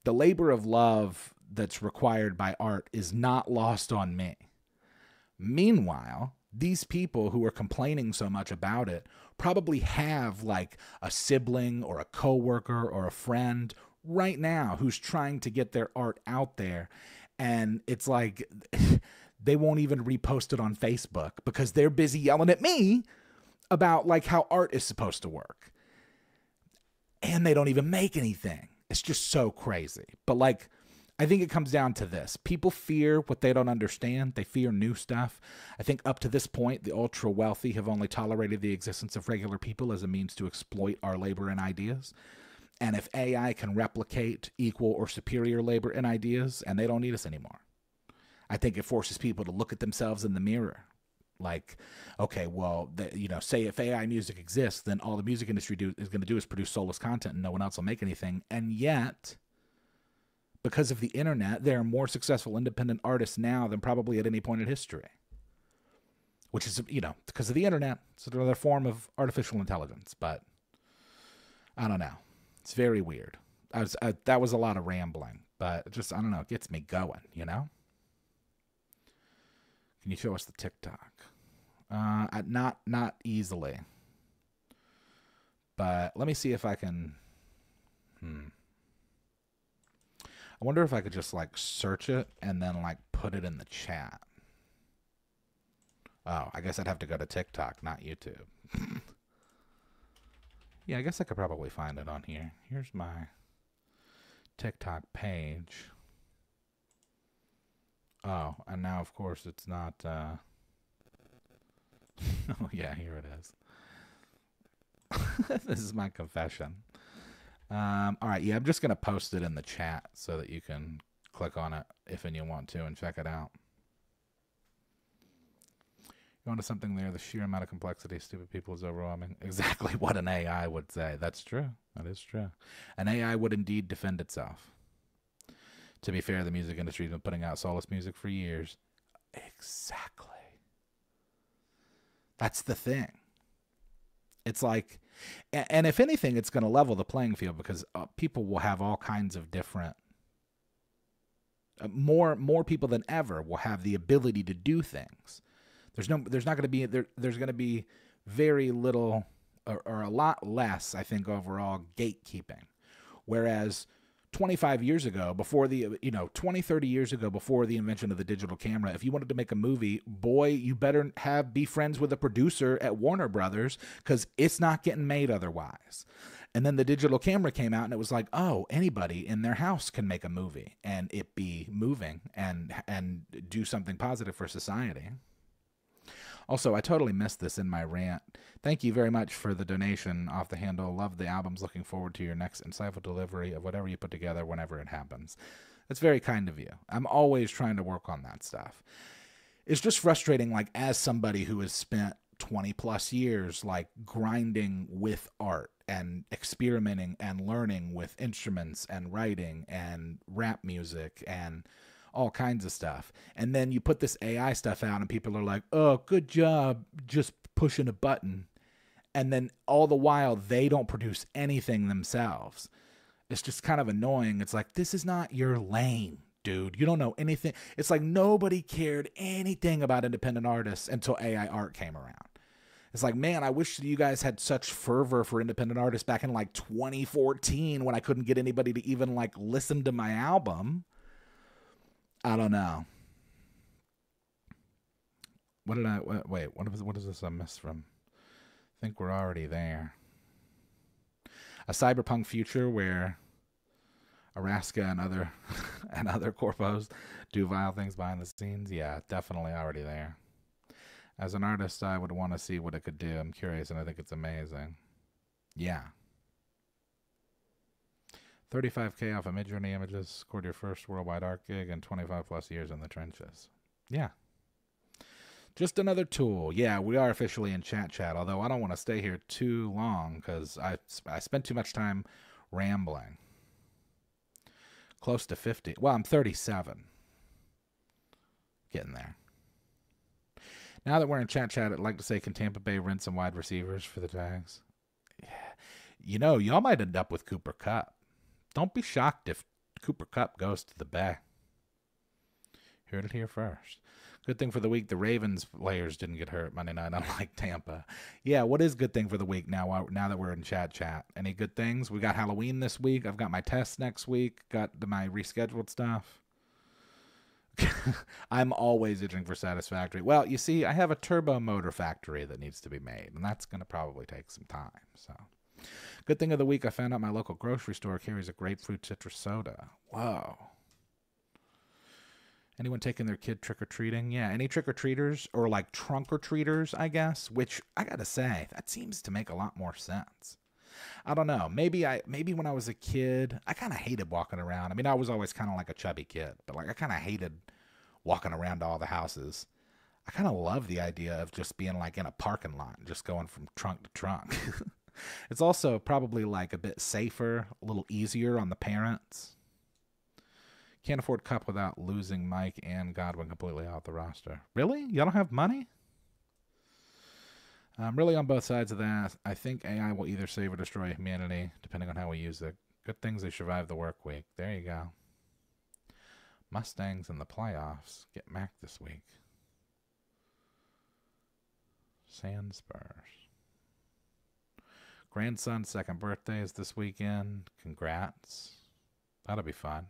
The labor of love that's required by art is not lost on me. Meanwhile, these people who are complaining so much about it probably have like a sibling or a coworker or a friend right now who's trying to get their art out there. And it's like they won't even repost it on Facebook because they're busy yelling at me about like how art is supposed to work. And they don't even make anything. It's just so crazy. But like, I think it comes down to this. People fear what they don't understand. They fear new stuff. I think up to this point, the ultra wealthy have only tolerated the existence of regular people as a means to exploit our labor and ideas. And if AI can replicate equal or superior labor and ideas, and they don't need us anymore, I think it forces people to look at themselves in the mirror. Like, okay, well, say if AI music exists, then all the music industry is going to do is produce soulless content and no one else will make anything. And yet, because of the internet, there are more successful independent artists now than probably at any point in history. Which is, because of the internet. It's another form of artificial intelligence. But I don't know. It's very weird. That was a lot of rambling. But just, I don't know, it gets me going, Can you show us the TikTok? Not easily. But let me see if I can... I wonder if I could just like search it and then like put it in the chat. Oh, I guess I'd have to go to TikTok, not YouTube. Yeah, I guess I could probably find it on here. Here's my TikTok page. Oh, and now of course it's not oh yeah, here it is. This is my confession. All right, yeah, I'm just going to post it in the chat so that you can click on it if and you want to and check it out. You want to something there, the sheer amount of complexity of stupid people is overwhelming. Exactly what an AI would say. That's true. That is true. An AI would indeed defend itself. To be fair, the music industry has been putting out soulless music for years. Exactly. That's the thing. It's like, and if anything, it's going to level the playing field because people will have all kinds of different, more people than ever will have the ability to do things. There's going to be very little or a lot less, I think, overall gatekeeping. Whereas 25 years ago, before the, 20, 30 years ago, before the invention of the digital camera, if you wanted to make a movie, boy, you better be friends with a producer at Warner Brothers because it's not getting made otherwise. And then the digital camera came out and it was like, oh, anybody in their house can make a movie and it be moving and do something positive for society. Also, I totally missed this in my rant. Thank you very much for the donation off the handle. Love the albums. Looking forward to your next insightful delivery of whatever you put together whenever it happens. That's very kind of you. I'm always trying to work on that stuff. It's just frustrating, like, as somebody who has spent 20 plus years, like, grinding with art and experimenting and learning with instruments and writing and rap music and all kinds of stuff. And then you put this AI stuff out and people are like, oh, good job just pushing a button. And then all the while they don't produce anything themselves. It's just kind of annoying. It's like, this is not your lane, dude. You don't know anything. It's like nobody cared anything about independent artists until AI art came around. It's like, man, I wish you guys had such fervor for independent artists back in like 2014 when I couldn't get anybody to even like listen to my album. I don't know. What is this I missed from? I think we're already there. a cyberpunk future where Araska and other and other corpos do vile things behind the scenes. Yeah, definitely already there. As an artist, I would want to see what it could do. I'm curious, and I think it's amazing. Yeah. 35K off of Midjourney images, scored your first worldwide art gig, and 25 plus years in the trenches. Yeah. Just another tool. Yeah, we are officially in chat, although I don't want to stay here too long because I spent too much time rambling. Close to 50. Well, I'm 37. Getting there. Now that we're in chat, I'd like to say, can Tampa Bay rent some wide receivers for the Jags? Yeah. You know, y'all might end up with Cooper Kupp. Don't be shocked if Cooper Kupp goes to the Bay. Heard it here first. Good thing for the week, the Ravens players didn't get hurt Monday night, unlike Tampa. Yeah, what is good thing for the week now that we're in chat? Any good things? We got Halloween this week. I've got my test next week. Got my rescheduled stuff. I'm always itching for Satisfactory. Well, you see, I have a turbo motor factory that needs to be made, and that's going to probably take some time. So, good thing of the week, I found out my local grocery store carries a grapefruit citrus soda. Whoa. Anyone taking their kid trick-or-treating? Yeah, any trick-or-treaters or like trunk-or-treaters, I guess, which I got to say, that seems to make a lot more sense. I don't know. Maybe when I was a kid, I kind of hated walking around. I mean, I was always kind of like a chubby kid, but like I kind of hated walking around to all the houses. I kind of love the idea of just being like in a parking lot, just going from trunk to trunk. It's also probably like a bit safer, a little easier on the parents. Can't afford Kupp without losing Mike and Godwin completely off the roster. Really? Y'all don't have money? Really on both sides of that. I think AI will either save or destroy humanity, depending on how we use it. Good things they survived the work week. There you go. Mustangs in the playoffs. Get Mac this week. Sand Spurs. Grandson's second birthday is this weekend. Congrats. That'll be fun.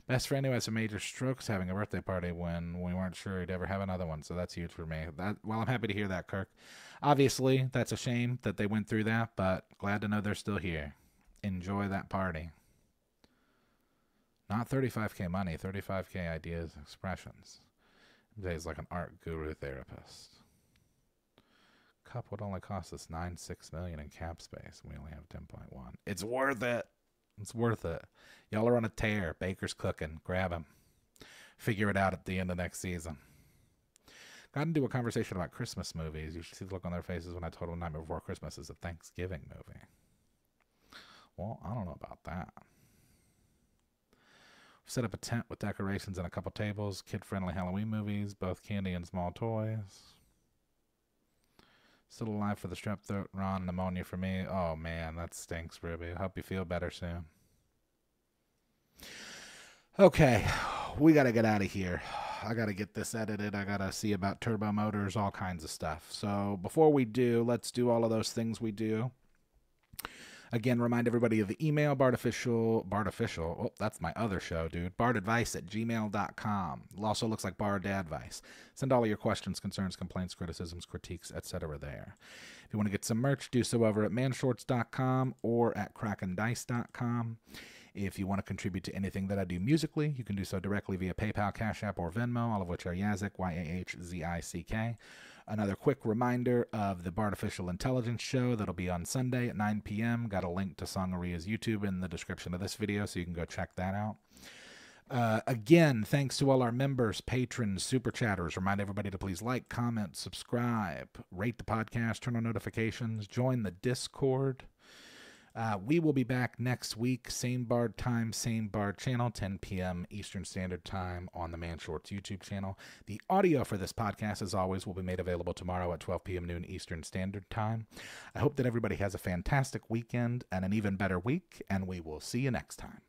Best friend who has some major strokes having a birthday party when we weren't sure he'd ever have another one, so that's huge for me. Well, I'm happy to hear that, Kirk. Obviously, that's a shame that they went through that, but glad to know they're still here. Enjoy that party. Not 35K money, 35K ideas, expressions. He's like an art guru therapist. Kupp would only cost us $9.6 million in cap space. We only have 10.1. It's worth it. It's worth it. Y'all are on a tear. Baker's cooking. Grab him. Figure it out at the end of next season. Got into a conversation about Christmas movies. You should see the look on their faces when I told them Nightmare Before Christmas is a Thanksgiving movie. Well, I don't know about that. We've set up a tent with decorations and a couple tables. Kid-friendly Halloween movies. Both candy and small toys. Still alive for the strep throat, Ron, pneumonia for me. Oh, man, that stinks, Ruby. I hope you feel better soon. Okay, we got to get out of here. I got to get this edited. I got to see about turbo motors, all kinds of stuff. So before we do, let's do all of those things we do. Again, remind everybody of the email, bardofficial, oh, that's my other show, dude, bardadvice@gmail.com. It also looks like bardadvice. Send all of your questions, concerns, complaints, criticisms, critiques, etc. there. If you want to get some merch, do so over at manshorts.com or at krakendice.com. If you want to contribute to anything that I do musically, you can do so directly via PayPal, Cash App, or Venmo, all of which are Yazik, Y-A-H-Z-I-C-K. Another quick reminder of the Bardofficial Intelligence Show that'll be on Sunday at 9 p.m. Got a link to Songaria's YouTube in the description of this video, so you can go check that out. Again, thanks to all our members, patrons, super chatters. Remind everybody to please like, comment, subscribe, rate the podcast, turn on notifications, join the Discord. We will be back next week, same Bard time, same Bard channel, 10 p.m. Eastern Standard Time on the Man Shorts YouTube channel. The audio for this podcast, as always, will be made available tomorrow at 12 p.m. noon Eastern Standard Time. I hope that everybody has a fantastic weekend and an even better week, and we will see you next time.